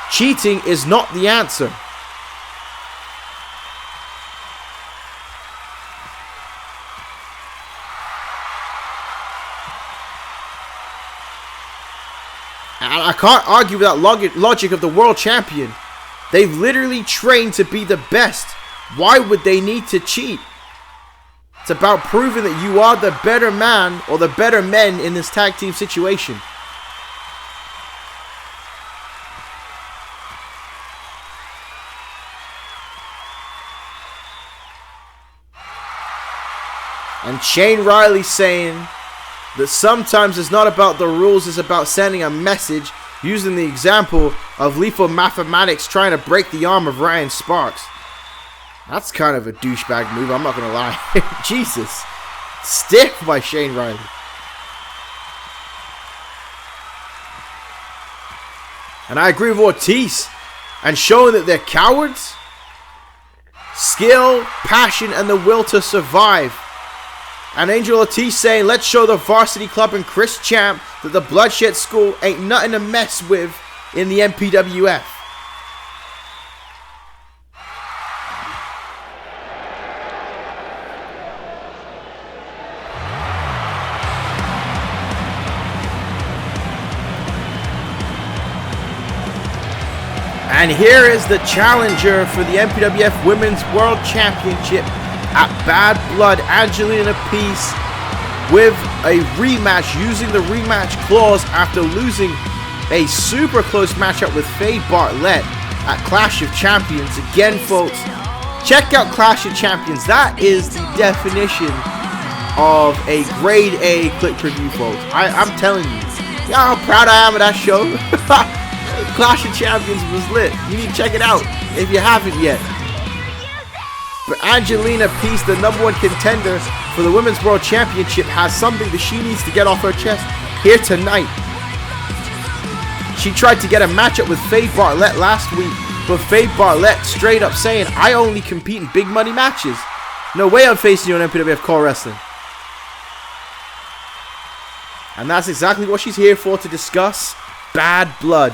Cheating is not the answer. And I can't argue with that logic of the world champion. They've literally trained to be the best. Why would they need to cheat? It's about proving that you are the better man or the better men in this tag team situation. And Shane Riley saying that sometimes it's not about the rules, it's about sending a message, using the example of lethal mathematics trying to break the arm of Ryan Sparks. That's kind of a douchebag move, I'm not going to lie. Jesus. Stiff by Shane Riley. And I agree with Ortiz. And showing that they're cowards. Skill, passion, and the will to survive. And Angel Ortiz saying, let's show the Varsity Club and Chris Champ that the Bloodshed School ain't nothing to mess with in the MPWF. And here is the challenger for the MPWF Women's World Championship at Bad Blood, Angelina Peace, with a rematch, using the rematch clause after losing a super close matchup with Faye Bartlett at Clash of Champions. Again, folks, check out Clash of Champions. That is the definition of a grade A click preview, folks. I'm telling you. Yeah, how proud I am of that show. Clash of Champions was lit. You need to check it out if you haven't yet. But Angelina Peace, the #1 contender for the Women's World Championship, has something that she needs to get off her chest here tonight. She tried to get a matchup with Faye Bartlett last week, but Faye Bartlett straight up saying, I only compete in big money matches. No way I'm facing you on MPWF CAW Wrestling. And that's exactly what she's here for, to discuss Bad Blood.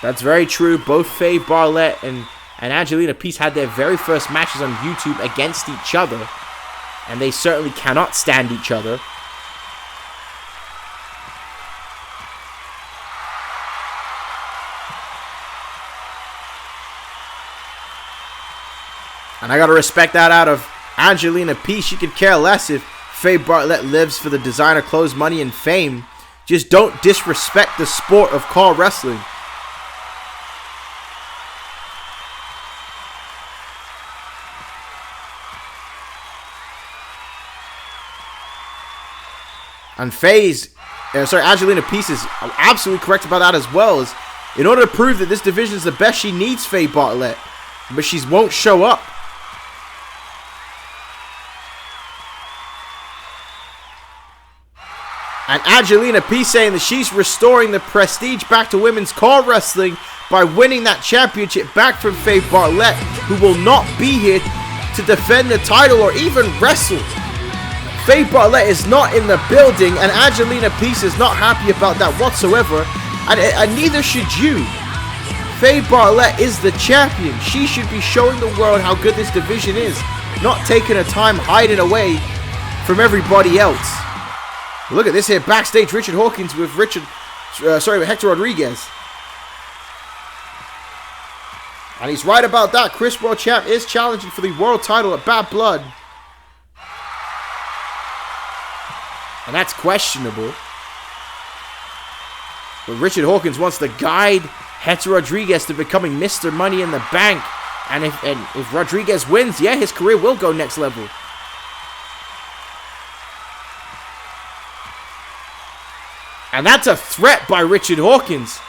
That's very true. Both Faye Bartlett and Angelina Peace had their very first matches on YouTube against each other. And they certainly cannot stand each other. And I gotta respect that out of Angelina Peace. She could care less if Faye Bartlett lives for the designer clothes, money, and fame. Just don't disrespect the sport of CAW Wrestling. And Angelina Peace is absolutely correct about that as well. Is in order to prove that this division is the best, she needs Faye Bartlett, but she won't show up. And Angelina Peace saying that she's restoring the prestige back to women's CAW Wrestling by winning that championship back from Faye Bartlett, who will not be here to defend the title or even wrestle. Faye Bartlett is not in the building, and Angelina Peace is not happy about that whatsoever, and neither should you. Faye Bartlett is the champion. She should be showing the world how good this division is, not taking her time hiding away from everybody else. Look at this here, backstage Richard Hawkins with Hector Rodriguez. And he's right about that. Chris World Champ is challenging for the world title at Bad Blood. And that's questionable. But Richard Hawkins wants to guide Hector Rodriguez to becoming Mr. Money in the Bank. And if Rodriguez wins, yeah, his career will go next level. And that's a threat by Richard Hawkins.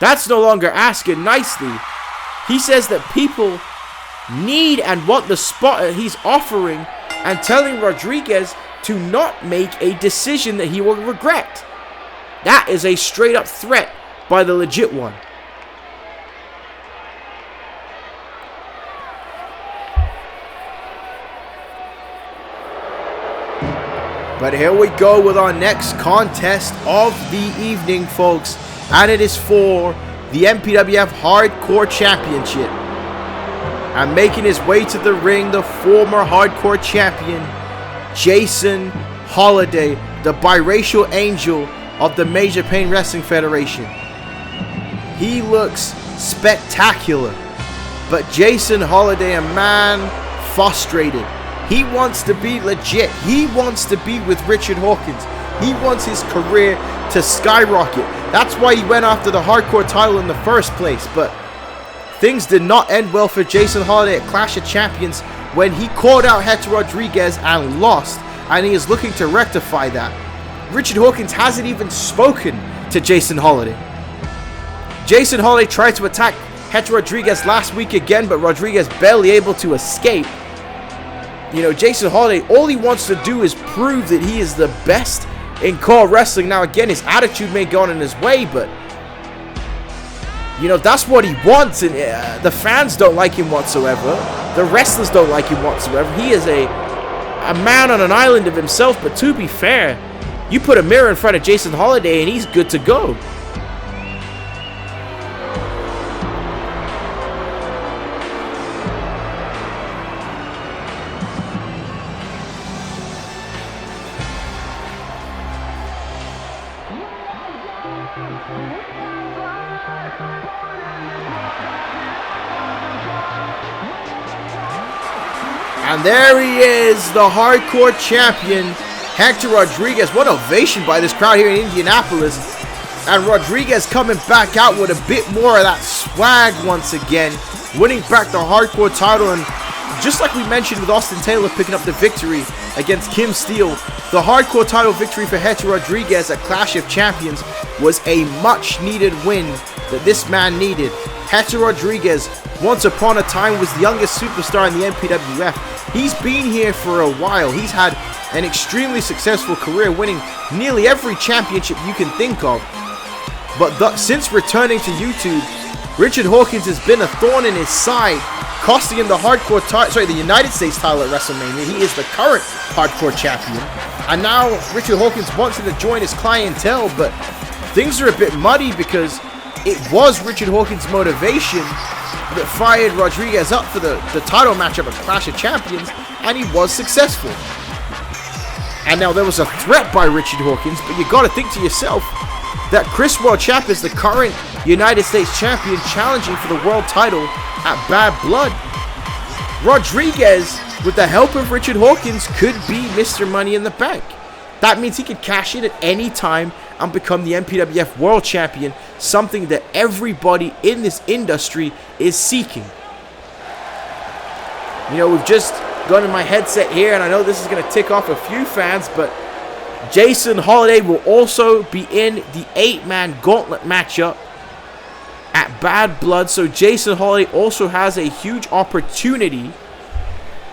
That's no longer asking nicely. He says that people need and want the spot that he's offering and telling Rodriguez to not make a decision that he will regret. That is a straight up threat by the legit one. But here we go with our next contest of the evening, folks. And it is for the MPWF Hardcore Championship. And making his way to the ring, the former Hardcore Champion, Jason Holiday, the biracial angel of the Major Pain Wrestling Federation. He looks spectacular. But Jason Holiday, a man frustrated. He wants to be legit. He wants to be with Richard Hawkins. He wants his career to skyrocket. That's why he went after the hardcore title in the first place. But things did not end well for Jason Holiday at Clash of Champions when he called out Hector Rodriguez and lost. And he is looking to rectify that. Richard Hawkins hasn't even spoken to Jason Holiday. Jason Holiday tried to attack Hector Rodriguez last week again, but Rodriguez barely able to escape. You know, Jason Holiday, all he wants to do is prove that he is the best in CAW Wrestling. Now, again, his attitude may go on in his way, but, you know, that's what he wants. And the fans don't like him whatsoever. The wrestlers don't like him whatsoever. He is a man on an island of himself. But to be fair, you put a mirror in front of Jason Holiday and he's good to go. And there he is, the hardcore champion, Hector Rodriguez. What ovation by this crowd here in Indianapolis. And Rodriguez coming back out with a bit more of that swag once again, winning back the hardcore title. And just like we mentioned with Austin Taylor picking up the victory against Kim Steele, the hardcore title victory for Hector Rodriguez at Clash of Champions was a much needed win that this man needed. Hector Rodriguez, once upon a time, was the youngest superstar in the MPWF. He's been here for a while. He's had an extremely successful career, winning nearly every championship you can think of. But since returning to YouTube, Richard Hawkins has been a thorn in his side, costing him the the United States title at WrestleMania. He is the current hardcore champion. And now Richard Hawkins wants him to join his clientele, but things are a bit muddy because it was Richard Hawkins' motivation that fired Rodriguez up for the title matchup at Clash of Champions, and he was successful. And now there was a threat by Richard Hawkins, but you gotta think to yourself that Chris World Champ is the current United States champion challenging for the world title at Bad Blood. Rodriguez, with the help of Richard Hawkins, could be Mr. Money in the Bank. That means he could cash in at any time and become the MPWF World Champion, something that everybody in this industry is seeking. You know, we've just gone in my headset here, and I know this is going to tick off a few fans, but Jason Holiday will also be in the 8-man gauntlet matchup at Bad Blood, so Jason Holiday also has a huge opportunity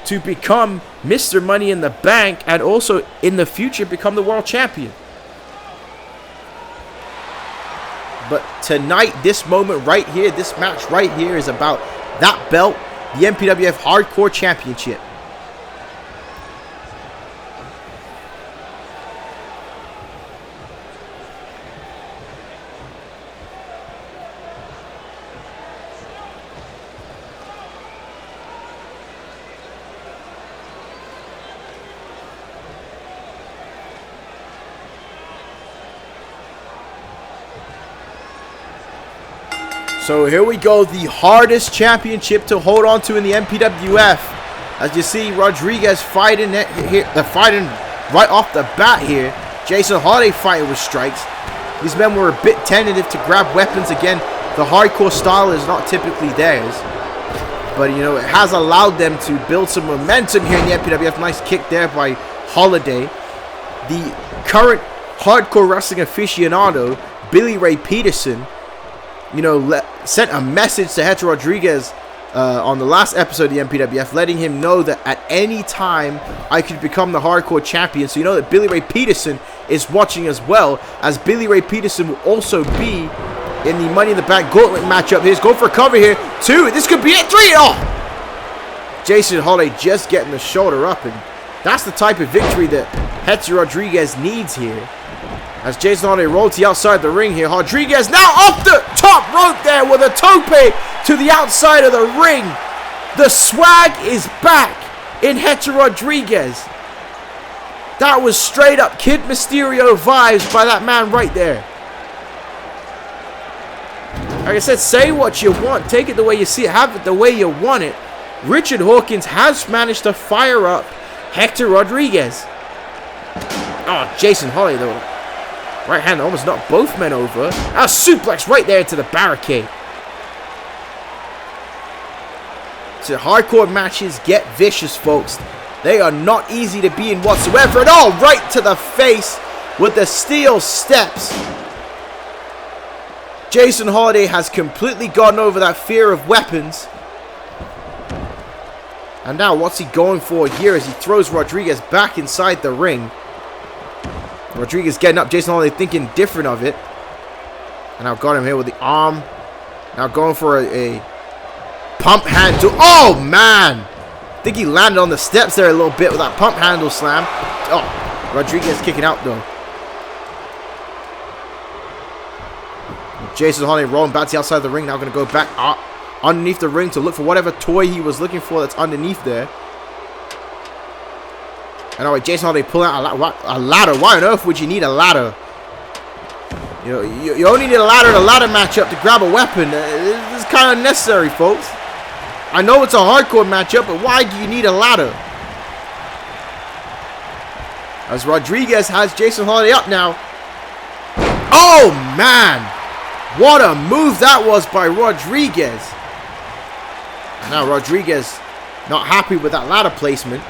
to become Mr. Money in the Bank and also in the future become the world champion. But tonight, this moment right here, this match right here is about that belt, the MPWF Hardcore Championship. So here we go, the hardest championship to hold on to in the MPWF. As you see, Rodriguez fighting right off the bat here. Jason Holiday fighting with strikes. These men were a bit tentative to grab weapons. Again, the hardcore style is not typically theirs. But, you know, it has allowed them to build some momentum here in the MPWF. Nice kick there by Holiday. The current hardcore wrestling aficionado, Billy Ray Peterson, you know, sent a message to Hector Rodriguez on the last episode of the MPWF, letting him know that at any time I could become the hardcore champion. So you know that Billy Ray Peterson is watching as well, as Billy Ray Peterson will also be in the Money in the Bank Gauntlet matchup. Here's go for a cover here. 2. This could be it. 3. Oh! Jason Holiday just getting the shoulder up, and that's the type of victory that Hector Rodriguez needs here. As Jason Holiday rolls to the outside the ring here. Rodriguez now off the top rope there with a tope to the outside of the ring. The swag is back in Hector Rodriguez. That was straight up Kid Mysterio vibes by that man right there. Like I said, say what you want. Take it the way you see it. Have it the way you want it. Richard Hawkins has managed to fire up Hector Rodriguez. Oh, Jason Holiday though. Right hand almost knocked both men over. A suplex right there to the barricade. So hardcore matches get vicious, folks. They are not easy to be in whatsoever at all. Right to the face with the steel steps. Jason Holiday has completely gotten over that fear of weapons. And now what's he going for here as he throws Rodriguez back inside the ring. Rodriguez getting up. Jason Holiday thinking different of it. And now got him here with the arm. Now going for a pump handle. Oh, man. I think he landed on the steps there a little bit with that pump handle slam. Oh, Rodriguez kicking out though. Jason Holiday rolling back to the outside of the ring. Now going to go back up underneath the ring to look for whatever toy he was looking for that's underneath there. And alright, Jason Holiday pulling out a ladder. Why on earth would you need a ladder? You know, you only need a ladder in a ladder matchup to grab a weapon. This is kind of unnecessary, folks. I know it's a hardcore matchup, but why do you need a ladder? As Rodriguez has Jason Holiday up now. Oh, man. What a move that was by Rodriguez. And now Rodriguez not happy with that ladder placement.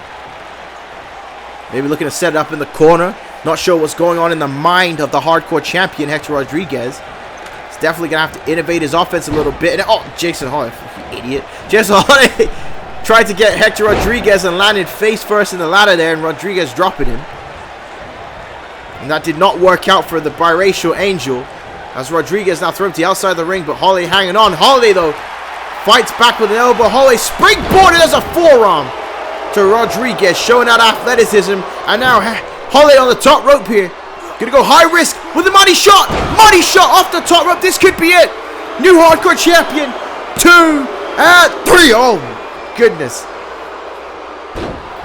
Maybe looking to set it up in the corner. Not sure what's going on in the mind of the hardcore champion, Hector Rodriguez. He's definitely going to have to innovate his offense a little bit. And, oh, Jason Holiday, you idiot. Jason Holiday tried to get Hector Rodriguez and landed face first in the ladder there, and Rodriguez dropping him. And that did not work out for the biracial angel. As Rodriguez now thrown to the outside of the ring, but Holiday hanging on. Holiday, though, fights back with an elbow. Holiday springboarded as a forearm to Rodriguez, showing that athleticism. And now Holiday on the top rope here. Gonna go high risk with the money shot. Money shot off the top rope. This could be it. New hardcore champion. 2 and 3. Oh, goodness.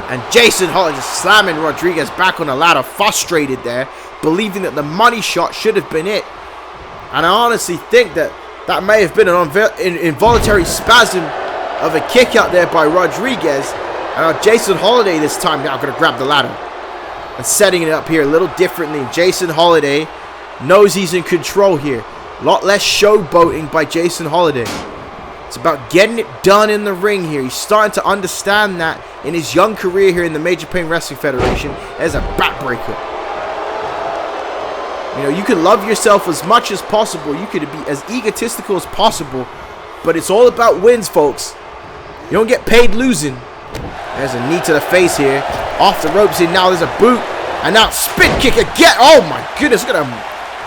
And Jason Holiday just slamming Rodriguez back on the ladder, frustrated there, believing that the money shot should have been it. And I honestly think that that may have been an involuntary spasm of a kick out there by Rodriguez. And now Jason Holiday this time now going to grab the ladder. And setting it up here a little differently. Jason Holiday knows he's in control here. A lot less showboating by Jason Holiday. It's about getting it done in the ring here. He's starting to understand that in his young career here in the Major Pain Wrestling Federation as a backbreaker. You know, you can love yourself as much as possible. You could be as egotistical as possible. But it's all about wins, folks. You don't get paid losing. There's a knee to the face here. Off the ropes in now. There's a boot. And now spin kick again. Oh my goodness. Look at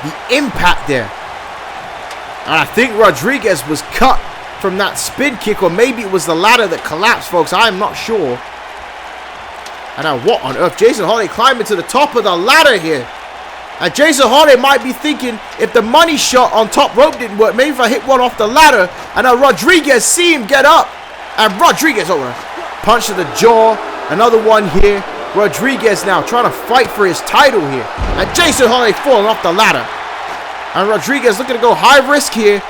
the impact there. And I think Rodriguez was cut from that spin kick. Or maybe it was the ladder that collapsed, folks. I'm not sure. And now what on earth? Jason Holiday climbing to the top of the ladder here. And Jason Holiday might be thinking, if the money shot on top rope didn't work, maybe if I hit one off the ladder. And now Rodriguez see him get up. And Rodriguez, punch to the jaw. Another one here. Rodriguez now trying to fight for his title here. And Jason Holiday falling off the ladder. And Rodriguez looking to go high risk here.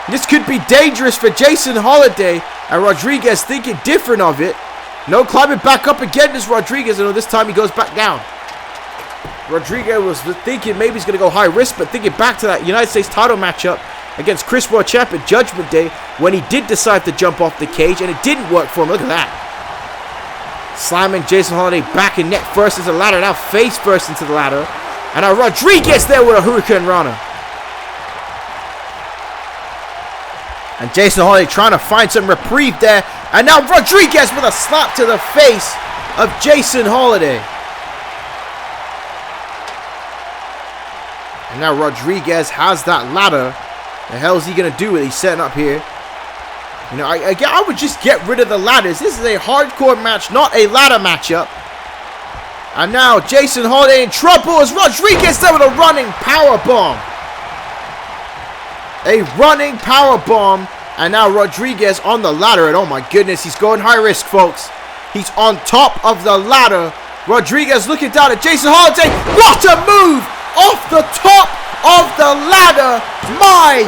This could be dangerous for Jason Holiday. And Rodriguez thinking different of it. No, climbing back up again is Rodriguez. And this time he goes back down. Rodriguez was thinking maybe he's going to go high risk, but thinking back to that United States title matchup against Chris World Champion Judgment Day, when he did decide to jump off the cage, and it didn't work for him. Look at that. Slamming Jason Holiday back and neck first into the ladder, now face first into the ladder. And now Rodriguez there with a Hurricane Rana. And Jason Holiday trying to find some reprieve there. And now Rodriguez with a slap to the face of Jason Holiday. And now Rodriguez has that ladder. The hell is he going to do with it? He's setting up here. You know, I would just get rid of the ladders. This is a hardcore match, not a ladder matchup. And now Jason Holiday in trouble as Rodriguez there with a running power bomb. A running power bomb. And now Rodriguez on the ladder. And oh my goodness, he's going high risk, folks. He's on top of the ladder. Rodriguez looking down at Jason Holiday. What a move! Off the top of the ladder. My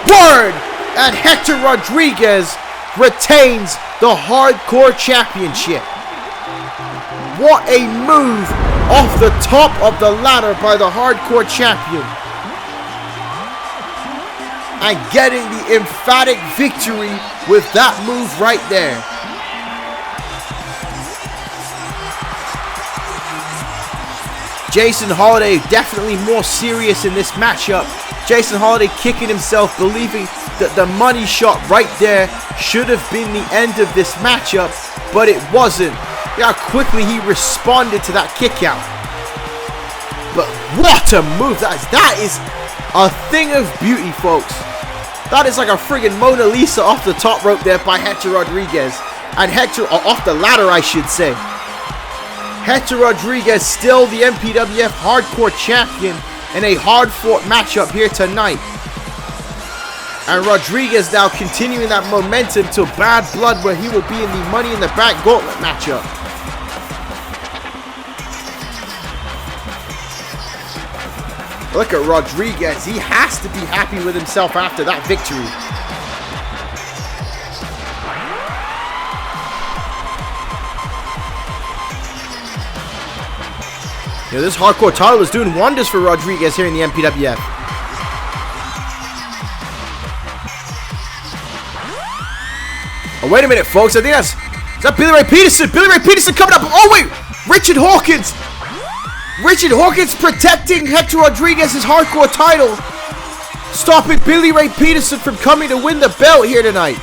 word! And Hector Rodriguez retains the Hardcore Championship. What a move off the top of the ladder by the Hardcore Champion. And getting the emphatic victory with that move right there. Jason Holiday definitely more serious in this matchup. Jason Holiday kicking himself, believing that the money shot right there should have been the end of this matchup, but it wasn't. Look how quickly he responded to that kick out. But what a move. That is a thing of beauty, folks. That is like a friggin' Mona Lisa off the top rope there by Hector Rodriguez. And Hector, off the ladder I should say. Hector Rodriguez still the MPWF Hardcore Champion in a hard-fought matchup here tonight. And Rodriguez now continuing that momentum to Bad Blood, where he will be in the Money in the Bank Gauntlet matchup. Look at Rodriguez. He has to be happy with himself after that victory. You know, this hardcore title is doing wonders for Rodriguez here in the MPWF. Oh, wait a minute, folks. I think is that Billy Ray Peterson? Billy Ray Peterson coming up. Oh, wait. Richard Hawkins. Richard Hawkins protecting Hector Rodriguez's hardcore title. Stopping Billy Ray Peterson from coming to win the belt here tonight.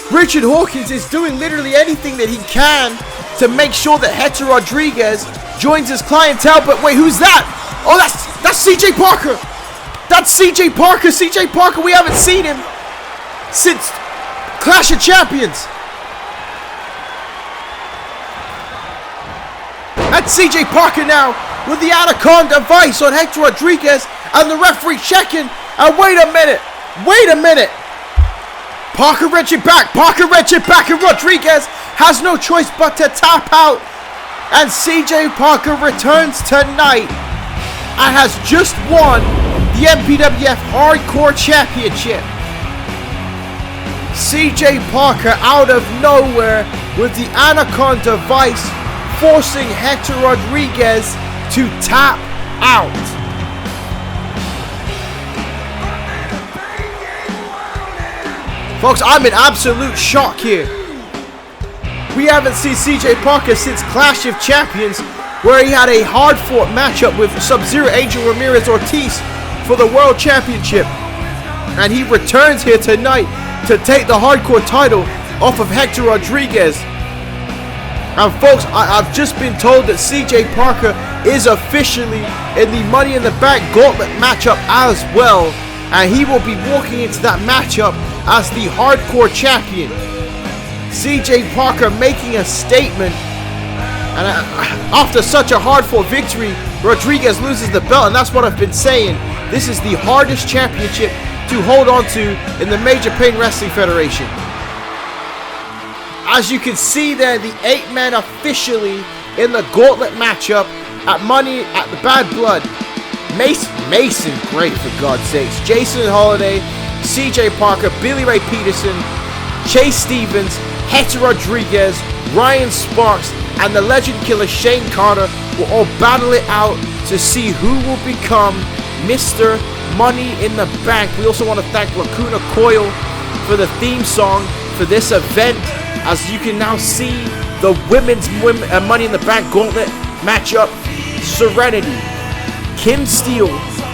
Richard Hawkins is doing literally anything that he can to make sure that Hector Rodriguez joins his clientele. But wait, who's that? Oh, that's CJ Parker. That's CJ Parker. CJ Parker, we haven't seen him since Clash of Champions. That's CJ Parker now with the Anaconda Vice on Hector Rodriguez, and the referee checking. And wait a minute. Parker wrench it back, and Rodriguez has no choice but to tap out. And CJ Parker returns tonight and has just won the MPWF Hardcore Championship. CJ Parker out of nowhere with the Anaconda Vice, forcing Hector Rodriguez to tap out. Folks, I'm in absolute shock here. We haven't seen CJ Parker since Clash of Champions, where he had a hard-fought matchup with Sub-Zero Angel Ramirez Ortiz for the World Championship. And he returns here tonight to take the hardcore title off of Hector Rodriguez. And folks, I've just been told that CJ Parker is officially in the Money in the Bank Gauntlet matchup as well. And he will be walking into that matchup as the hardcore champion. CJ Parker making a statement. And after such a hard-fought victory, Rodriguez loses the belt. And that's what I've been saying. This is the hardest championship to hold on to in the Major Pain Wrestling Federation. As you can see there, the 8 men officially in the gauntlet matchup at Money at the Bad Blood. Mason Gray, for God's sakes. Jason Holiday, CJ Parker, Billy Ray Peterson, Chase Stevens, Hector Rodriguez, Ryan Sparks, and the legend killer Shane Carter will all battle it out to see who will become Mr. Money in the Bank. We also want to thank Lacuna Coil for the theme song for this event. As you can now see, the women's Money in the Bank gauntlet matchup: Serenity, Kim Steele,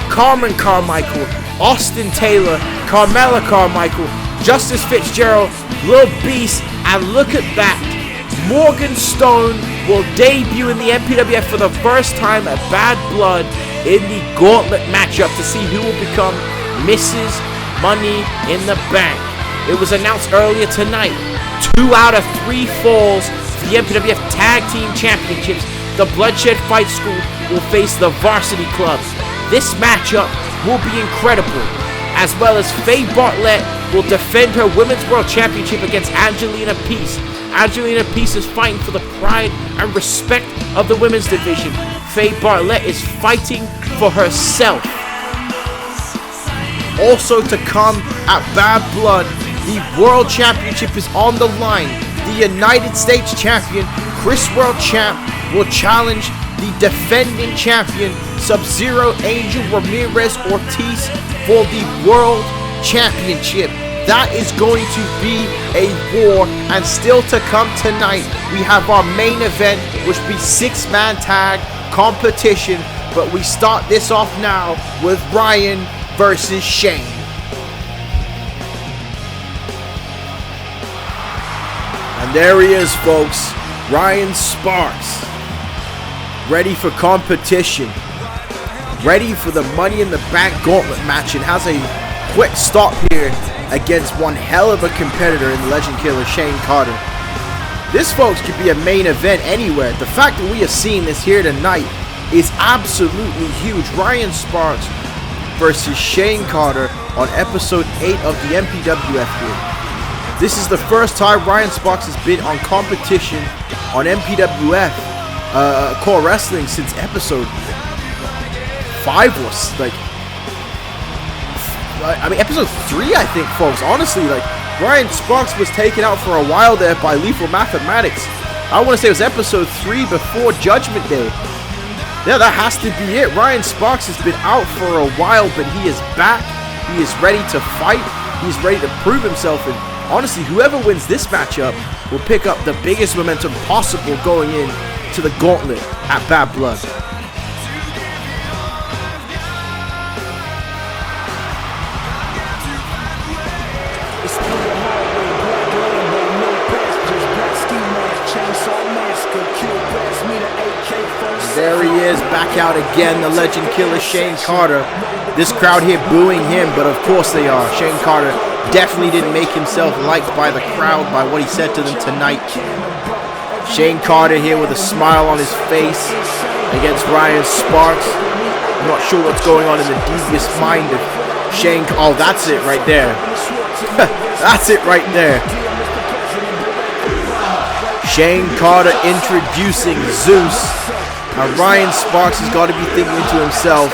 Carmen Carmichael, Austin Taylor, Carmella Carmichael, Justice Fitzgerald, Lil Bea5t, and look at that, Morgan Stone will debut in the MPWF for the first time at Bad Blood in the gauntlet matchup to see who will become Mrs. Money in the Bank. It was announced earlier tonight, 2 out of 3 falls for the MPWF Tag Team Championships. The Bloodshed Fight School will face the Varsity Club. This matchup will be incredible, as well as Faye Bartlett will defend her Women's World Championship against Angelina Peace. Angelina Peace is fighting for the pride and respect of the women's division. Faye Bartlett is fighting for herself. Also to come at Bad Blood, the World Championship is on the line. The United States Champion, Chris World Champ, will challenge the defending champion, Sub-Zero Angel Ramirez Ortiz, for the World Championship. That is going to be a war. And still to come tonight, we have our main event, which will be 6-man tag competition. But we start this off now with Ryan versus Shane. And there he is, folks, Ryan Sparks, ready for competition, ready for the Money in the Bank gauntlet match, and has a quick stop here against one hell of a competitor in the legend killer Shane Carter. This, folks, could be a main event anywhere. The fact that we are seeing this here tonight is absolutely huge. Ryan Sparks versus Shane Carter on episode 8 of the MPWF here. This is the first time Ryan Sparks has been on competition on MPWF CAW Wrestling since episode 5 was episode 3, I think, folks. Honestly, Ryan Sparks was taken out for a while there by Lethal Mathematics. I want to say it was episode 3 before Judgment Day. Yeah, that has to be it. Ryan Sparks has been out for a while, but he is back. He is ready to fight. He's ready to prove himself, and honestly, whoever wins this matchup will pick up the biggest momentum possible going in to the gauntlet at Bad Blood. There he is, back out again, the legend killer Shane Carter. This crowd here booing him, but of course they are. Shane Carter definitely didn't make himself liked by the crowd by what he said to them tonight. Shane Carter here with a smile on his face against Ryan Sparks. I'm not sure what's going on in the devious mind of Shane. Oh, that's it right there. That's it right there. Shane Carter introducing Zeus. And Ryan Sparks has got to be thinking to himself,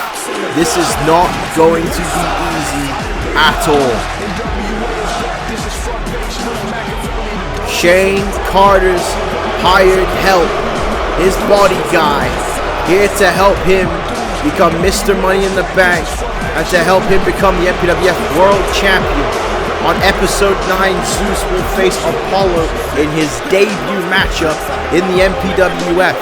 this is not going to be easy at all. Shane Carter's hired help, his body guy, here to help him become Mr. Money in the Bank and to help him become the MPWF World Champion. On episode 9, Zeus will face Apollo in his debut matchup in the MPWF.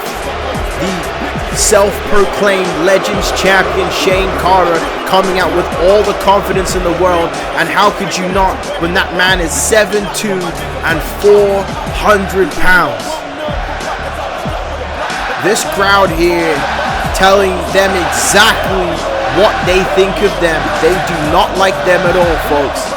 The self-proclaimed Legends Champion Shane Carter coming out with all the confidence in the world, and how could you not when that man is 7'2" and 400 pounds. This crowd here telling them exactly what they think of them. They do not like them at all, folks.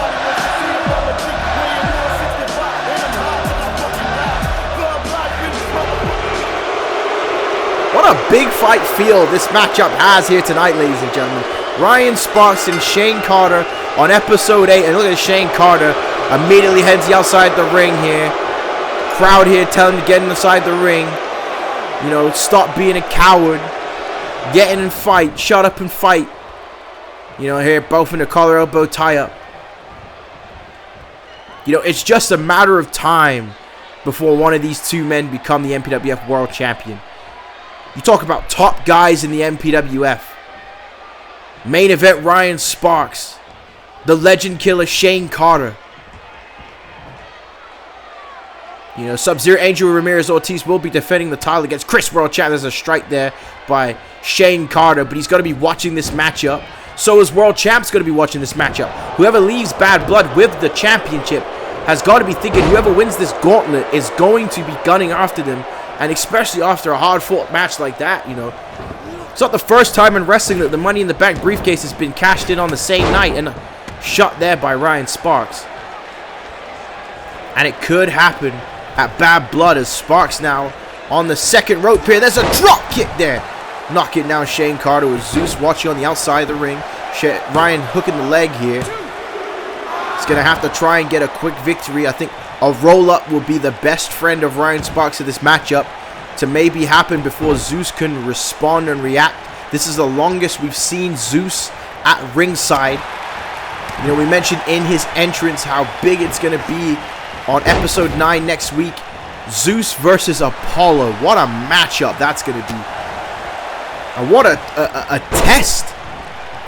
What a big fight feel this matchup has here tonight, ladies and gentlemen. Ryan Sparks and Shane Carter on episode 8. And look at Shane Carter immediately heads outside the ring here. Crowd here telling him to get inside the ring. You know, stop being a coward. Get in and fight. Shut up and fight. You know, here both in the collar elbow tie up. You know, it's just a matter of time before one of these two men become the MPWF World Champion. You talk about top guys in the MPWF. Main event Ryan Sparks. The legend killer Shane Carter. You know, Sub-Zero Angel Ramirez Ortiz will be defending the title against Chris World Champ. There's a strike there by Shane Carter, but he's going to be watching this matchup. So is World Champ's going to be watching this matchup. Whoever leaves Bad Blood with the championship has got to be thinking whoever wins this gauntlet is going to be gunning after them. And especially after a hard-fought match like that, you know. It's not the first time in wrestling that the Money in the Bank briefcase has been cashed in on the same night and shot there by Ryan Sparks. And it could happen at Bad Blood as Sparks now on the second rope here. There's a drop kick there. Knocking down Shane Carter with Zeus watching on the outside of the ring. Ryan hooking the leg here. He's going to have to try and get a quick victory. I think a roll-up will be the best friend of Ryan Sparks in this matchup to maybe happen before Zeus can respond and react. This is the longest we've seen Zeus at ringside. You know, we mentioned in his entrance how big it's going to be on episode 9 next week. Zeus versus Apollo. What a matchup that's going to be. And what a test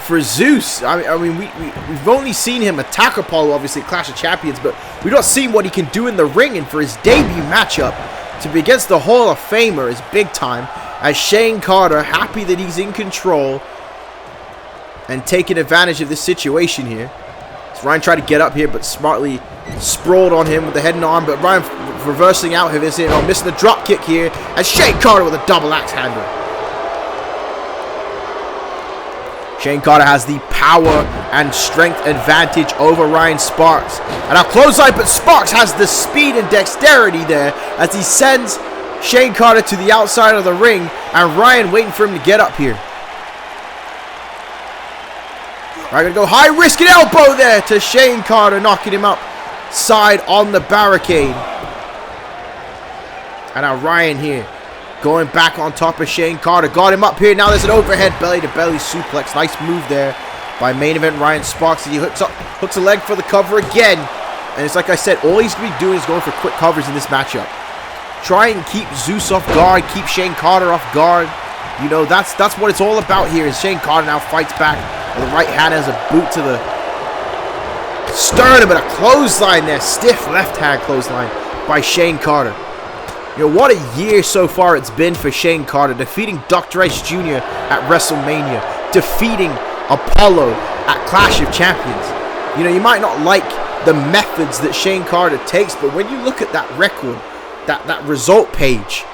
for Zeus. I mean, we've only seen him attack Apollo, obviously, at Clash of Champions, but we've not seen what he can do in the ring. And for his debut matchup, to be against the Hall of Famer is big time. As Shane Carter, happy that he's in control and taking advantage of this situation here. So Ryan tried to get up here, but smartly sprawled on him with the head and arm. But Ryan reversing out of his, missing the drop kick here. And Shane Carter with a double axe handle. Shane Carter has the power and strength advantage over Ryan Sparks. And a clothesline, but Sparks has the speed and dexterity there as he sends Shane Carter to the outside of the ring. And Ryan waiting for him to get up here. Ryan gonna go high risk and elbow there to Shane Carter, knocking him upside on the barricade. And now Ryan here going back on top of Shane Carter. Got him up here. Now there's an overhead belly-to-belly suplex. Nice move there by main event Ryan Sparks. He hooks a leg for the cover again. And it's like I said, all he's going to be doing is going for quick covers in this matchup. Try and keep Zeus off guard. Keep Shane Carter off guard. You know, that's what it's all about here. Is Shane Carter now fights back. The right hand has a boot to the sternum, but a clothesline there. Stiff left hand clothesline by Shane Carter. You know, what a year so far it's been for Shane Carter. Defeating Dr. Ice Jr. at WrestleMania. Defeating Apollo at Clash of Champions. You know, you might not like the methods that Shane Carter takes, but when you look at that record, that result page,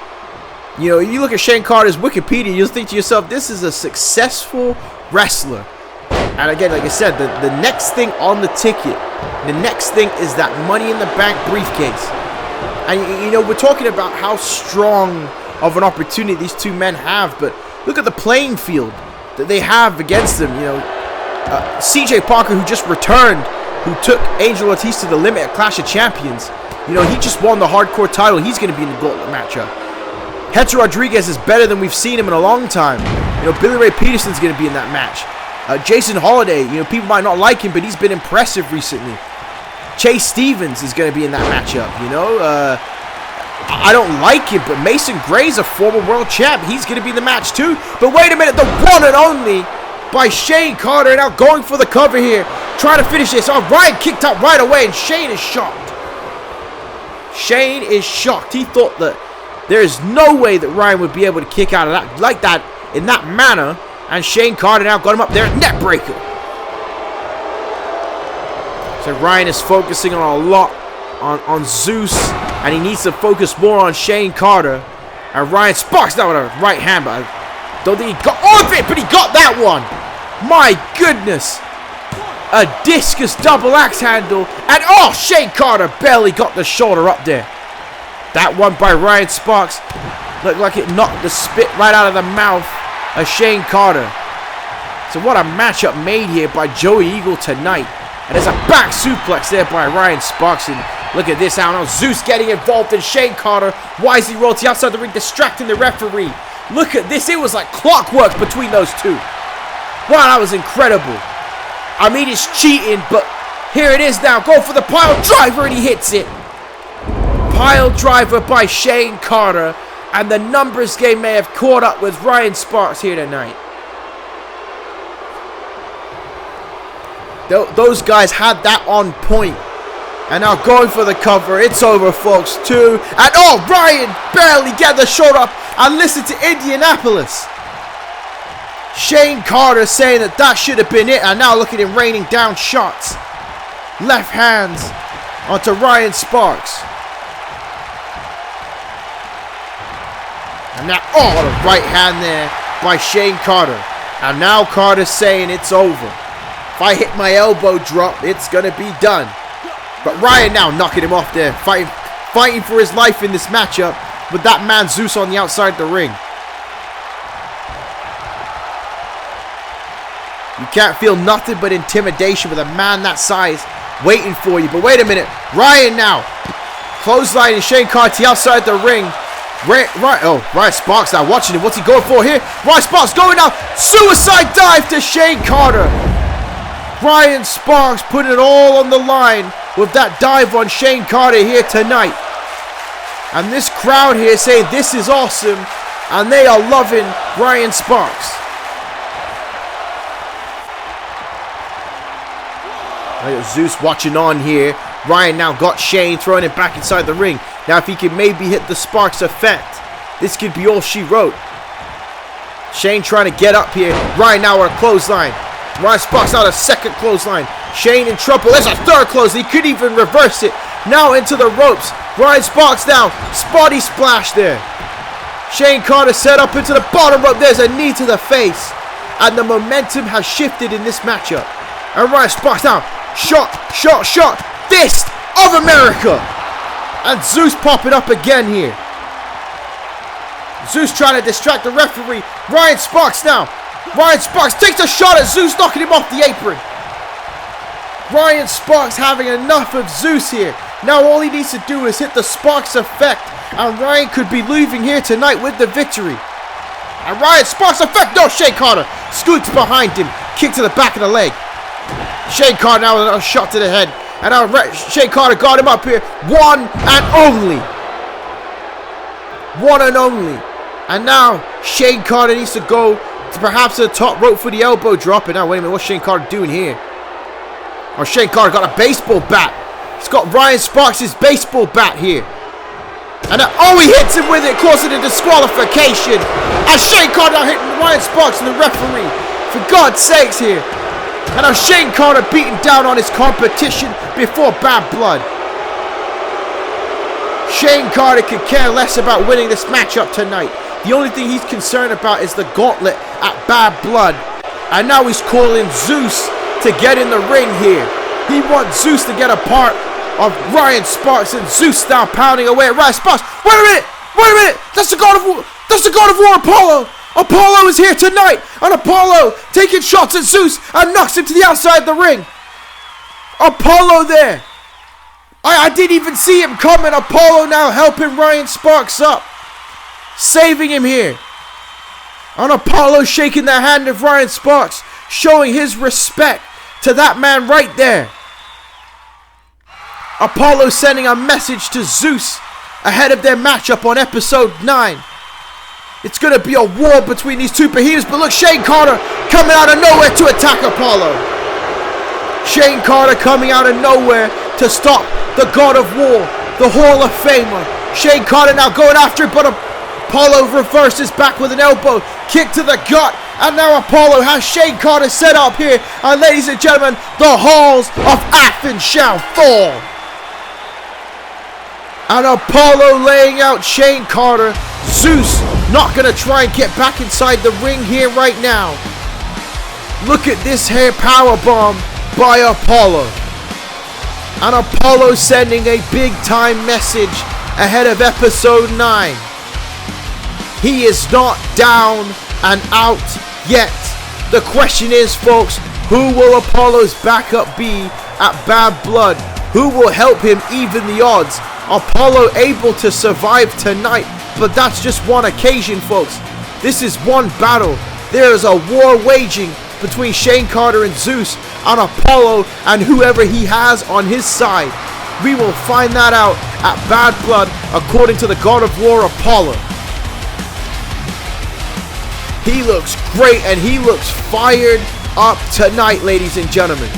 you know, you look at Shane Carter's Wikipedia, you'll think to yourself, this is a successful wrestler. And again, like I said, the next thing on the ticket, the next thing is that Money in the Bank briefcase. And, you know, we're talking about how strong of an opportunity these two men have, but look at the playing field that they have against them. You know, CJ Parker, who just returned, who took Angel Ortiz to the limit at Clash of Champions. You know, he just won the hardcore title. He's going to be in the gauntlet matchup. Hector Rodriguez is better than we've seen him in a long time. You know, Billy Ray Peterson's going to be in that match. Jason Holiday, you know, people might not like him, but he's been impressive recently. Chase Stevens is going to be in that matchup, you know. I don't like him, but Mason Gray's a former world champ. He's going to be in the match too. But wait a minute, the one and only by Shane Carter, now going for the cover here. Trying to finish this. Oh, Ryan kicked out right away, and Shane is shocked. Shane is shocked. He thought that there is no way that Ryan would be able to kick out of that like that in that manner. And Shane Carter now got him up there at neck breaker. So Ryan is focusing on a lot on Zeus, and he needs to focus more on Shane Carter. And Ryan Sparks now with a right hand, but I don't think he got all of it, but he got that one. My goodness. A discus double axe handle, and oh, Shane Carter barely got the shoulder up there. That one by Ryan Sparks looked like it knocked the spit right out of the mouth of Shane Carter. So what a matchup made here by Joey Eagle tonight. And there's a back suplex there by Ryan Sparks. And look at this, now Zeus getting involved in Shane Carter. Wisely rolled to the outside of the ring, distracting the referee. Look at this, it was like clockwork between those two. Wow, that was incredible. I mean, it's cheating, but here it is now. Go for the pile driver, and he hits it. pile driver by Shane Carter, and the numbers game may have caught up with Ryan Sparks here tonight. Those guys had that on point. And now going for the cover. It's over, folks. 2. And oh, Ryan barely get the shot up. And listen to Indianapolis. Shane Carter saying that should have been it. And now look at him raining down shots. Left hands onto Ryan Sparks. And now, oh, what a right hand there by Shane Carter. And now Carter's saying it's over. If I hit my elbow drop, it's going to be done. But Ryan now knocking him off there. Fighting for his life in this matchup with that man Zeus on the outside the ring. You can't feel nothing but intimidation with a man that size waiting for you. But wait a minute. Ryan now. Clothesline and Shane Carter to the outside the ring. Ryan Sparks now watching him. What's he going for here? Ryan Sparks going now. Suicide dive to Shane Carter. Ryan Sparks putting it all on the line with that dive on Shane Carter here tonight. And this crowd here saying this is awesome. And they are loving Ryan Sparks. Zeus watching on here. Ryan now got Shane throwing it back inside the ring. Now if he can maybe hit the Sparks effect, this could be all she wrote. Shane trying to get up here. Ryan now on a clothesline. Ryan Sparks out a second clothesline. Shane in trouble. There's a third close. He could even reverse it. Now into the ropes. Ryan Sparks now. Spotty splash there. Shane Carter set up into the bottom rope. There's a knee to the face. And the momentum has shifted in this matchup. And Ryan Sparks now. Shot. Fist of America. And Zeus popping up again here. Zeus trying to distract the referee. Ryan Sparks now. Ryan Sparks takes a shot at Zeus, knocking him off the apron. Ryan Sparks having enough of Zeus here. Now all he needs to do is hit the Sparks effect. And Ryan could be leaving here tonight with the victory. And Ryan Sparks effect. No, Shane Carter scoots behind him. Kick to the back of the leg. Shane Carter now with a shot to the head. And now Shane Carter got him up here. One and only. And now Shane Carter needs to go to perhaps the top rope for the elbow drop. And now wait a minute, what's Shane Carter doing here? Oh, Shane Carter got a baseball bat. He's got Ryan Sparks' baseball bat here. And now, oh, he hits him with it, causing a disqualification. And Shane Carter now hitting Ryan Sparks and the referee. For God's sakes here. And now Shane Carter beating down on his competition before Bad Blood. Shane Carter could care less about winning this matchup tonight. The only thing he's concerned about is the gauntlet at Bad Blood. And now he's calling Zeus to get in the ring here. He wants Zeus to get a part of Ryan Sparks, and Zeus now pounding away at Ryan Sparks. Wait a minute! That's the God of War! Apollo! Apollo is here tonight! And Apollo taking shots at Zeus and knocks him to the outside of the ring. Apollo there. I didn't even see him coming. Apollo now helping Ryan Sparks up. Saving him here. And Apollo shaking the hand of Ryan Sparks, showing his respect to that man right there. Apollo sending a message to Zeus ahead of their matchup on episode 9. It's going to be a war between these two behemoths, but look, Shane Carter coming out of nowhere to attack Apollo. Shane Carter coming out of nowhere to stop the God of War, the Hall of Famer. Shane Carter now going after it, but Apollo reverses back with an elbow, kick to the gut, and now Apollo has Shane Carter set up here. And ladies and gentlemen, the halls of Athens shall fall. And Apollo laying out Shane Carter. Zeus not going to try and get back inside the ring here right now. Look at this hair powerbomb by Apollo. And Apollo sending a big time message ahead of episode 9. He is not down and out yet. The question is, folks, who will Apollo's backup be at Bad Blood? Who will help him even the odds? Apollo able to survive tonight, but that's just one occasion, folks. This is one battle. There is a war waging between Shane Carter and Zeus, and Apollo and whoever he has on his side. We will find that out at Bad Blood according to the God of War Apollo. He looks great and he looks fired up tonight, ladies and gentlemen.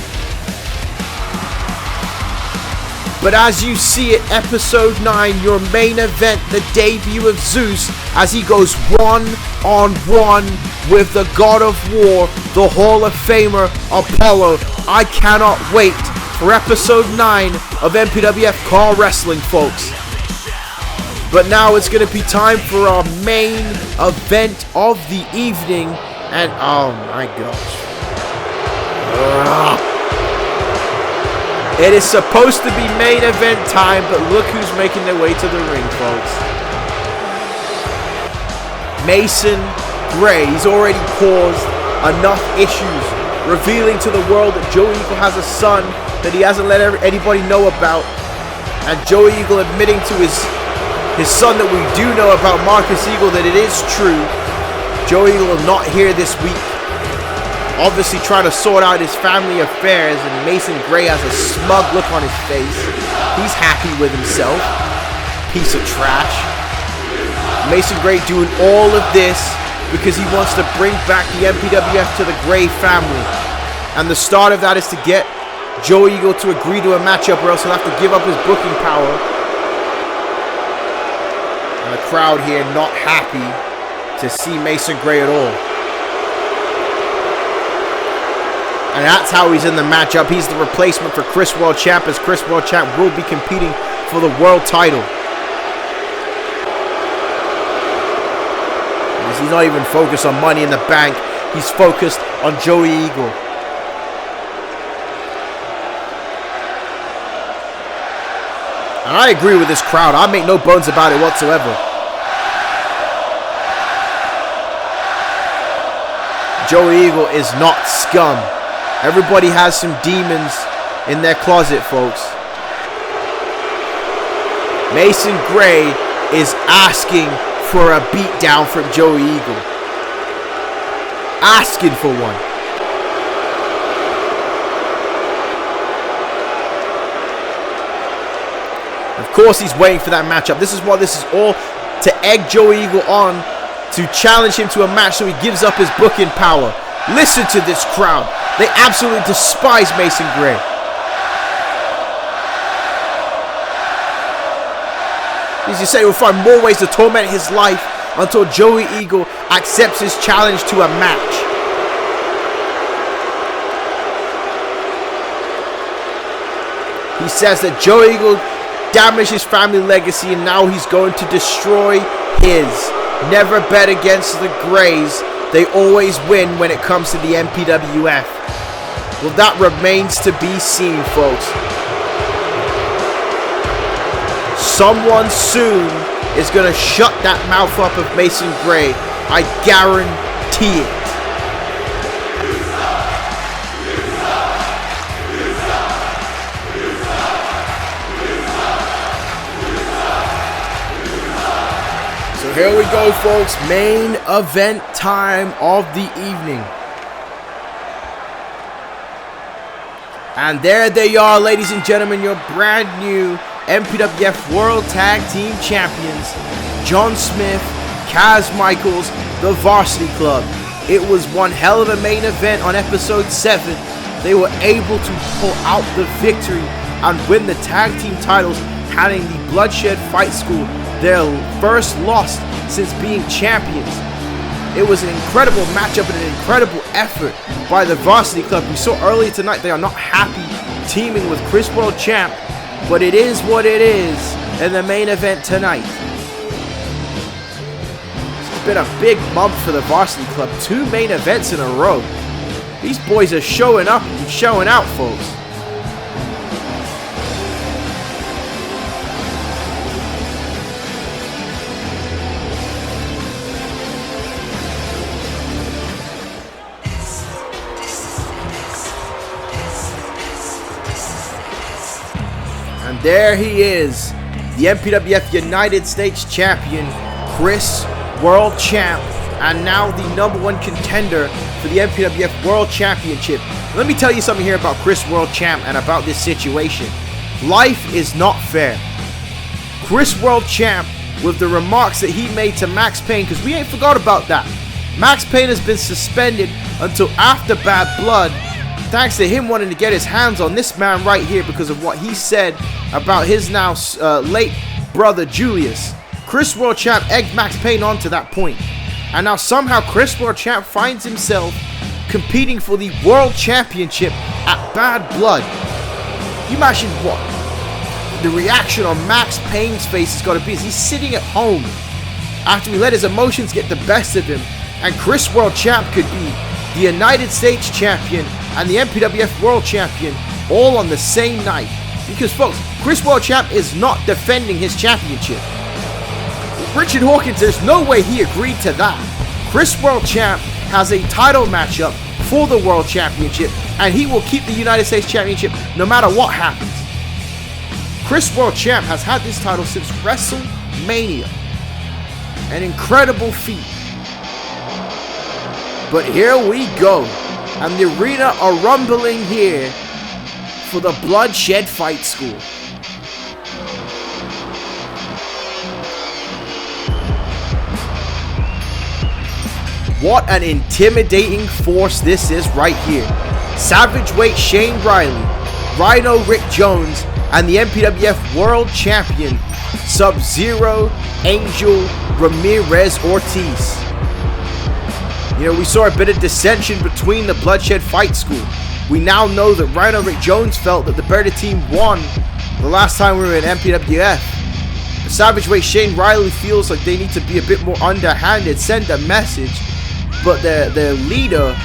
But as you see it, episode 9, your main event, the debut of Zeus, as he goes one-on-one with the God of War, the Hall of Famer, Apollo. I cannot wait for episode 9 of MPWF CAW Wrestling, folks. But now it's going to be time for our main event of the evening. And oh my gosh. It is supposed to be main event time, but look who's making their way to the ring, folks. Mason Gray, he's already caused enough issues, revealing to the world that Joey Eagle has a son that he hasn't let anybody know about. And Joey Eagle admitting to his son that we do know about, Marcus Eagle, that it is true. Joey Eagle will not hear this week. Obviously trying to sort out his family affairs, and Mason Gray has a smug look on his face. He's happy with himself. Piece of trash. Mason Gray doing all of this because he wants to bring back the MPWF to the Gray family. And the start of that is to get Joey Eagle to agree to a matchup, or else he'll have to give up his booking power. And the crowd here not happy to see Mason Gray at all. And that's how he's in the matchup. He's the replacement for Chris World Champ, as Chris World Champ will be competing for the world title. Because he's not even focused on Money in the Bank. He's focused on Joey Eagle. And I agree with this crowd. I make no bones about it whatsoever. Joey Eagle is not scum. Everybody has some demons in their closet, folks. Mason Gray is asking for a beatdown from Joey Eagle. Asking for one. Of course he's waiting for that matchup. This is what this is all, to egg Joey Eagle on, to challenge him to a match so he gives up his booking power. Listen to this crowd. They absolutely despise Mason Gray. As you say, he'll find more ways to torment his life until Joey Eagle accepts his challenge to a match. He says that Joey Eagle damaged his family legacy and now he's going to destroy his. Never bet against the Grays. They always win when it comes to the MPWF. Well, that remains to be seen, folks. Someone soon is going to shut that mouth up of Mason Gray. I guarantee it. So here we go, folks. Main event time of the evening. And there they are, ladies and gentlemen, your brand new MPWF World Tag Team Champions, John Smith, Kaz Michaels, the Varsity Club. It was one hell of a main event on episode 7. They were able to pull out the victory and win the tag team titles, handing the Bloodshed Fight School their first loss since being champions. It was an incredible matchup and an incredible effort by the Varsity Club. We saw earlier tonight they are not happy teaming with Chris World Champ, but it is what it is in the main event tonight. It's been a big month for the Varsity Club. 2 main events in a row. These boys are showing up and showing out, folks. And there he is, the MPWF United States Champion, Chris World Champ, and now the #1 contender for the MPWF World Championship. Let me tell you something here about Chris World Champ and about this situation. Life is not fair. Chris World Champ with the remarks that he made to Max Payne, because we ain't forgot about that. Max Payne has been suspended until after Bad Blood, thanks to him wanting to get his hands on this man right here because of what he said about his now late brother Julius. Chris World Champ egged Max Payne on to that point. And now somehow Chris World Champ finds himself competing for the World Championship at Bad Blood. You imagine what the reaction on Max Payne's face has got to be as he's sitting at home after he let his emotions get the best of him, and Chris World Champ could be the United States Champion and the MPWF World Champion all on the same night. Because folks, Chris World Champ is not defending his championship. Richard Hawkins, there's no way he agreed to that. Chris World Champ has a title matchup for the World Championship, and he will keep the United States Championship no matter what happens. Chris World Champ has had this title since WrestleMania. An incredible feat. But here we go. And the arena are rumbling here for the Bloodshed Fight School. What an intimidating force this is right here. Savage Weight Shane Riley, Rhino Rick Jones, and the MPWF World Champion Sub-Zero Angel Ramirez Ortiz. You know, we saw a bit of dissension between the Bloodshed Fight School. We now know that Rhino Rick Jones felt that the better team won the last time we were in MPWF. The Savage Weight Shane Riley feels like they need to be a bit more underhanded, send a message. But the leader,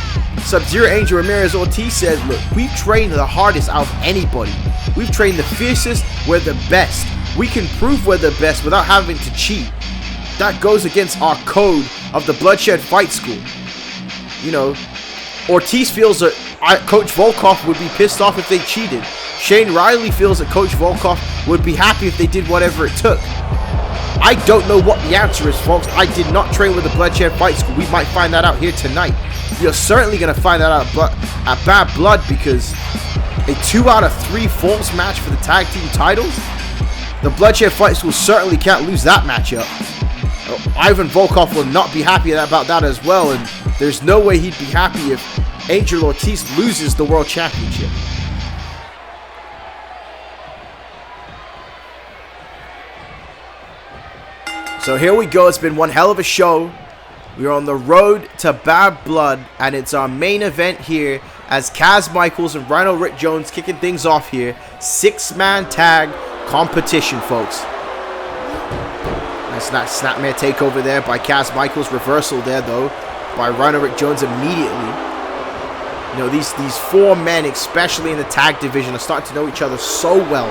Sub-Zero Angel Ramirez Ortiz, says, look, we've trained the hardest out of anybody. We've trained the fiercest, we're the best. We can prove we're the best without having to cheat. That goes against our code of the Bloodshed Fight School. You know, Ortiz feels that Coach Volkov would be pissed off if they cheated. Shane Riley feels that Coach Volkov would be happy if they did whatever it took. I don't know what the answer is, folks. I did not train with the Bloodshed Fight School. We might find that out here tonight. You're certainly going to find that out at Bad Blood, because a 2 out of 3 falls match for the tag team titles, the Bloodshed Fight School certainly can't lose that matchup. Ivan Volkov will not be happy about that as well, and there's no way he'd be happy if Angel Ortiz loses the World Championship. So here we go. It's been one hell of a show. We're on the road to Bad Blood, and it's our main event here as Kaz Michaels and Rhino Rick Jones kicking things off here. 6-man tag competition, folks. Nice snapmare takeover there by Kaz Michaels. Reversal there, though, by Rhino Rick Jones immediately. You know, these 4 men, especially in the tag division, are starting to know each other so well,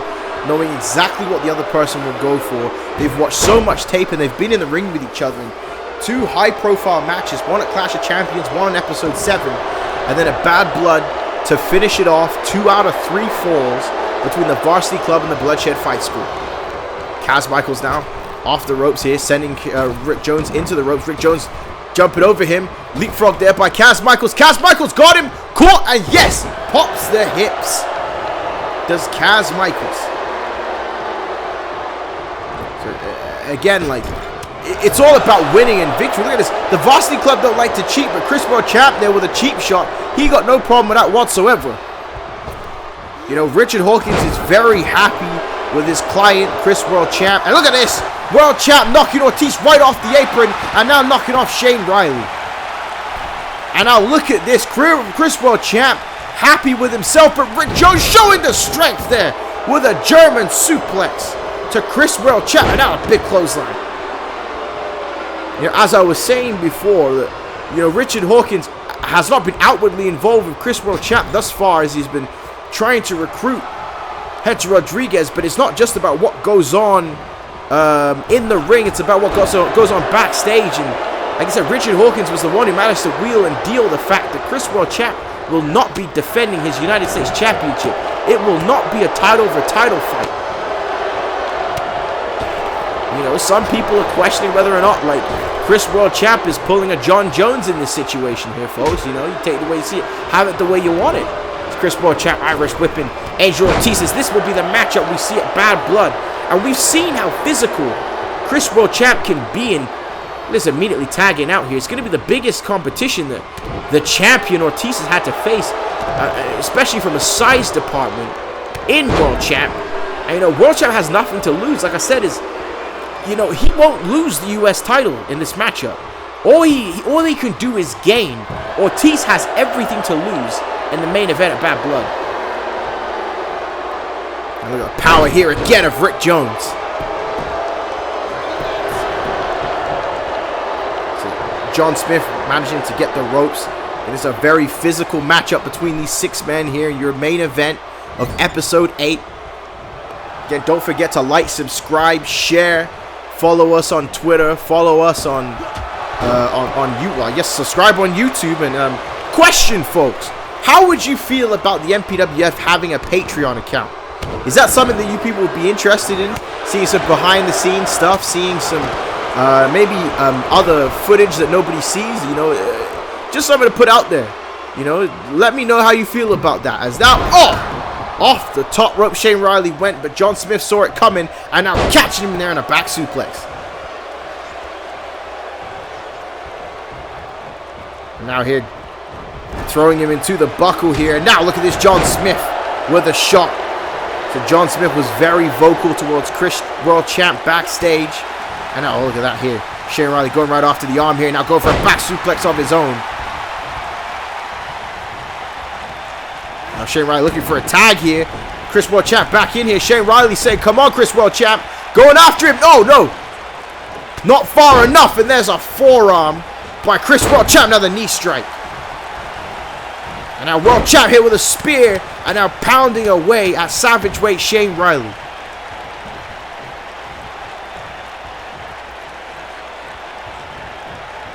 knowing exactly what the other person will go for. They've watched so much tape, and they've been in the ring with each other in 2 high-profile matches, one at Clash of Champions, one on Episode 7, and then a Bad Blood to finish it off. 2 out of 3 falls between the Varsity Club and the Bloodshed Fight School. Kaz Michaels now off the ropes here, sending Rick Jones into the ropes. Rick Jones jumping over him. Leapfrog there by Kaz Michaels. Kaz Michaels got him, caught, and yes, pops the hips. Does Kaz Michaels. So, again, like, it's all about winning and victory. Look at this. The Varsity Club don't like to cheat, but Chris World Champ there with a cheap shot. He got no problem with that whatsoever. You know, Richard Hawkins is very happy with his client, Chris World Champ. And look at this. World Champ knocking Ortiz right off the apron, and now knocking off Shane Riley. And now look at this. Chris World Champ happy with himself, but Rick Jones showing the strength there with a German suplex to Chris World Champ, and now a big clothesline. You know, as I was saying before, that, you know, Richard Hawkins has not been outwardly involved with Chris World Champ thus far, as he's been trying to recruit Hector Rodriguez. But it's not just about what goes on in the ring, it's about what goes on backstage. And like I said, Richard Hawkins was the one who managed to wheel and deal the fact that Chris World Champ will not be defending his United States Championship. It will not be a title for title fight. You know, some people are questioning whether or not, like, Chris World Champ is pulling a John Jones in this situation here, folks. You know, you take it the way you see it, have it the way you want it. It's Chris World Champ Irish whipping Angel Ortiz. This will be the matchup we see at Bad Blood. And we've seen how physical Chris World Champ can be. And let's immediately tagging out here. It's going to be the biggest competition that the champion Ortiz has had to face, especially from a size department in World Champ. And, you know, World Champ has nothing to lose. Like I said, you know, he won't lose the U.S. title in this matchup. All he can do is gain. Ortiz has everything to lose in the main event of Bad Blood. And look at the power here again of Rick Jones. So John Smith managing to get the ropes. It is a very physical matchup between these 6 men here in your main event of episode 8. Again, don't forget to like, subscribe, share, follow us on Twitter, follow us on YouTube. I guess subscribe on YouTube. And question, folks, how would you feel about the MPWF having a Patreon account? Is that something that you people would be interested in? Seeing some behind the scenes stuff, seeing some maybe other footage that nobody sees, you know, just something to put out there. You know, let me know how you feel about that. As now, off the top rope, Shane Riley went, but John Smith saw it coming, and now catching him there in a back suplex. And now here, throwing him into the buckle here. And now look at this, John Smith with a shot. So John Smith was very vocal towards Chris World Champ backstage. And now, look at that here. Shane Riley going right after the arm here. Now going for a back suplex of his own. Now Shane Riley looking for a tag here. Chris World Champ back in here. Shane Riley saying, come on, Chris World Champ. Going after him. Oh, no. Not far enough. And there's a forearm by Chris World Champ. Another knee strike. And now World Champ here with a spear. And now pounding away at Savage Weight Shane Riley.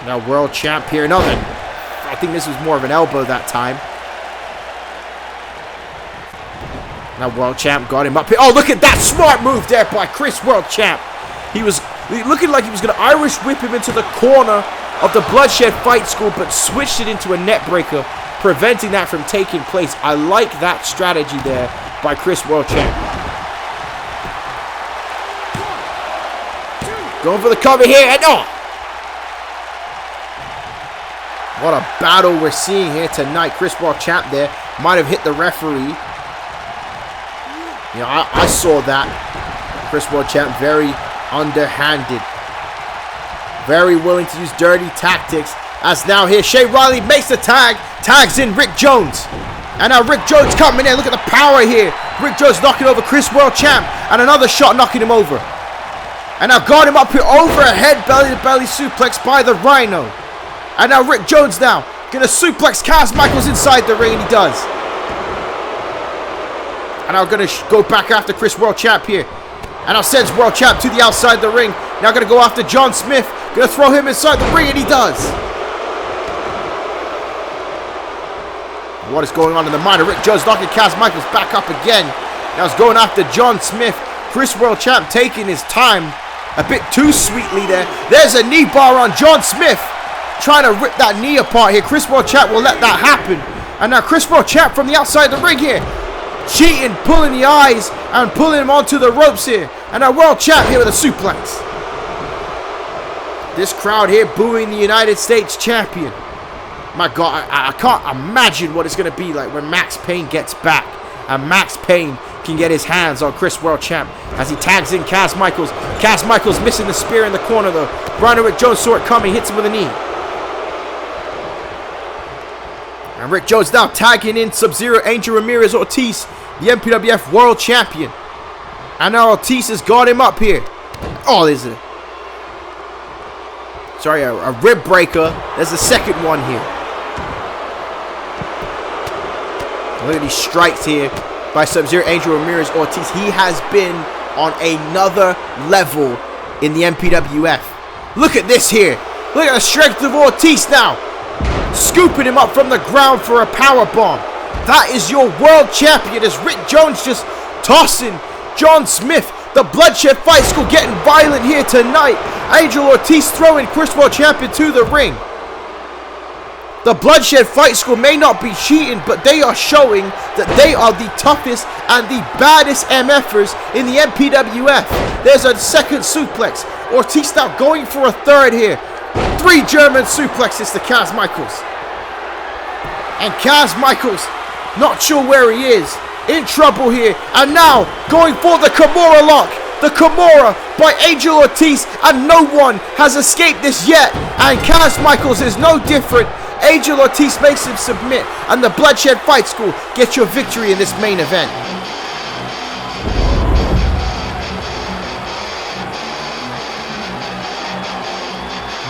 Now World Champ here. Another. I think this was more of an elbow that time. Now World Champ got him up here. Oh, look at that smart move there by Chris World Champ. He was looking like he was going to Irish whip him into the corner of the Bloodshed Fight School, but switched it into a net breaker, preventing that from taking place. I like that strategy there by Chris World Champ. Going for the cover here, and what a battle we're seeing here tonight. Chris World Champ there might have hit the referee. You know, I saw that. Chris World Champ very underhanded. Very willing to use dirty tactics. As now here, Shane Riley makes the tag. Tags in Rick Jones. And now Rick Jones coming in. Look at the power here. Rick Jones knocking over Chris World Champ. And another shot knocking him over. And now got him up here over a head belly-to-belly suplex by the Rhino. And now Rick Jones now gonna suplex Cass Michaels inside the ring, and he does. And now gonna go back after Chris World Champ here. And now sends World Champ to the outside the ring. Now gonna go after John Smith. Gonna throw him inside the ring, and he does. What is going on in the mind of Rick Jones? Knocking Cass Michaels back up again. Now he's going after John Smith. Chris World Champ taking his time a bit too sweetly there. There's a knee bar on John Smith. Trying to rip that knee apart here. Chris World Champ will let that happen. And now Chris World Champ from the outside the ring here. Cheating, pulling the eyes, and pulling him onto the ropes here. And now World Champ here with a suplex. This crowd here booing the United States Champion. My God, I can't imagine what it's going to be like when Max Payne gets back. And Max Payne can get his hands on Chris World Champ as he tags in Cass Michaels. Cass Michaels missing the spear in the corner though. Rick Jones saw it coming, hits him with a knee. And Rick Jones now tagging in Sub-Zero, Angel Ramirez Ortiz, the MPWF World Champion. And now Ortiz has got him up here. Oh, there's a rib breaker. There's a second one here. Look at these strikes here by Sub-Zero, Angel Ramirez Ortiz. He has been on another level in the MPWF. Look at this here. Look at the strength of Ortiz now. Scooping him up from the ground for a power bomb. That is your world champion as Rick Jones just tossing John Smith. The Bloodshed Fight School getting violent here tonight. Angel Ortiz throwing Chris World Champion to the ring. The Bloodshed Fight School may not be cheating, but they are showing that they are the toughest and the baddest MFers in the MPWF. There's a second suplex. Ortiz now going for a third here. 3 German suplexes to Kaz Michaels. And Kaz Michaels, not sure where he is. In trouble here. And now going for the Kimura lock. The Kimura by Angel Ortiz. And no one has escaped this yet. And Kaz Michaels is no different. Angel Ortiz makes him submit, and the Bloodshed Fight School gets your victory in this main event.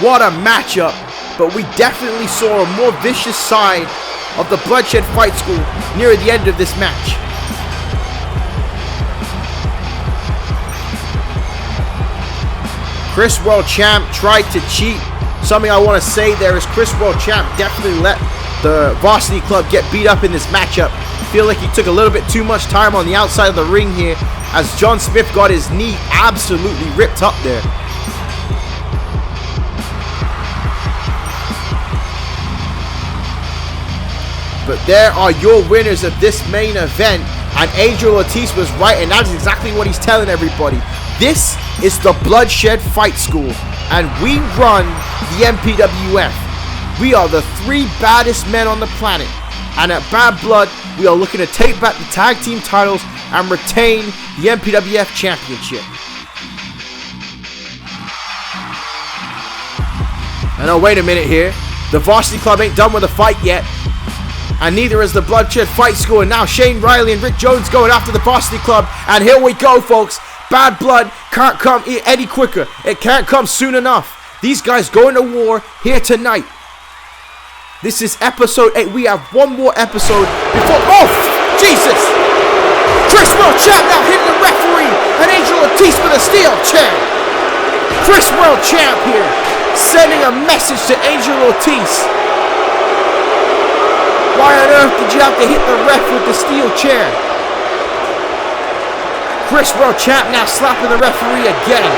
What a matchup, but we definitely saw a more vicious side of the Bloodshed Fight School near the end of this match. Chris World Champ tried to cheat. Something I want to say there is Chris World Champ definitely let the Varsity Club get beat up in this matchup. Feel like he took a little bit too much time on the outside of the ring here as John Smith got his knee absolutely ripped up there. But there are your winners of this main event, and Angel Ortiz was right, and that's exactly what he's telling everybody. This is the Bloodshed Fight School, and we run the MPWF. We are the 3 baddest men on the planet, and at Bad Blood, we are looking to take back the tag team titles and retain the MPWF Championship. And oh, wait a minute here. The Varsity Club ain't done with the fight yet, and neither is the Bloodshed Fight School. And now Shane Riley and Rick Jones going after the Varsity Club, and here we go, folks. Bad Blood can't come any quicker. It can't come soon enough. These guys going to war here tonight. This is episode 8. We have one more episode before... Oh, Jesus! Chris World Champ now hitting the referee. And Angel Ortiz with a steel chair. Chris World Champ here, sending a message to Angel Ortiz. Why on earth did you have to hit the ref with the steel chair? Chris World Champ now slapping the referee again.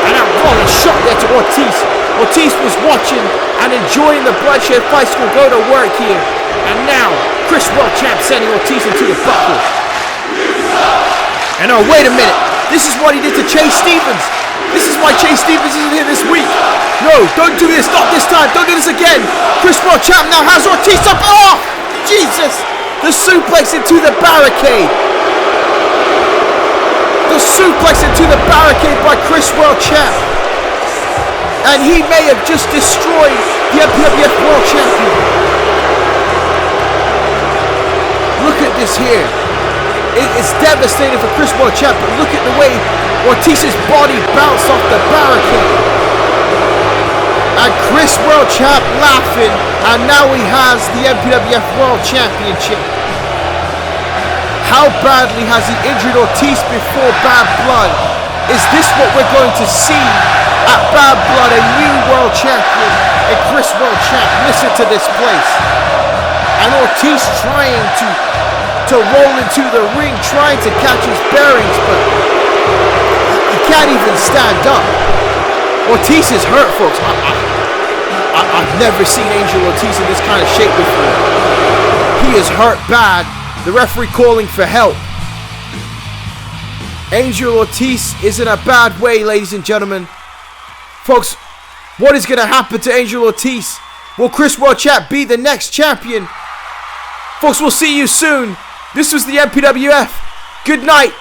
And a rolling shot there to Ortiz. Ortiz was watching and enjoying the Bloodshed Fight School go to work here. And now, Chris World Champ sending Ortiz into the buckle. And oh, wait a minute. This is what he did to Chase Stevens. This is why Chase Stevens isn't here this week. No, don't do this. Not this time. Don't do this again. Chris World Champ now has Ortiz up. Oh, Jesus. The suplex into the barricade. The suplex into the barricade by Chris World Champ. And he may have just destroyed the MPWF World Champion. Look at this here. It's devastating for Chris World Champ, but look at the way Ortiz's body bounced off the barricade. And Chris World Champ laughing, and now he has the MPWF World Championship. How badly has he injured Ortiz before Bad Blood? Is this what we're going to see at Bad Blood? A new world champion and Chris World Champ. Listen to this place. And Ortiz trying to roll into the ring, trying to catch his bearings, but he can't even stand up. Ortiz is hurt, folks. I've never seen Angel Ortiz in this kind of shape before. He is hurt bad. The referee calling for help. Angel Ortiz is in a bad way, ladies and gentlemen. Folks, what is going to happen to Angel Ortiz? Will Chris World Champ be the next champion? Folks, we'll see you soon. This was the MPWF. Good night.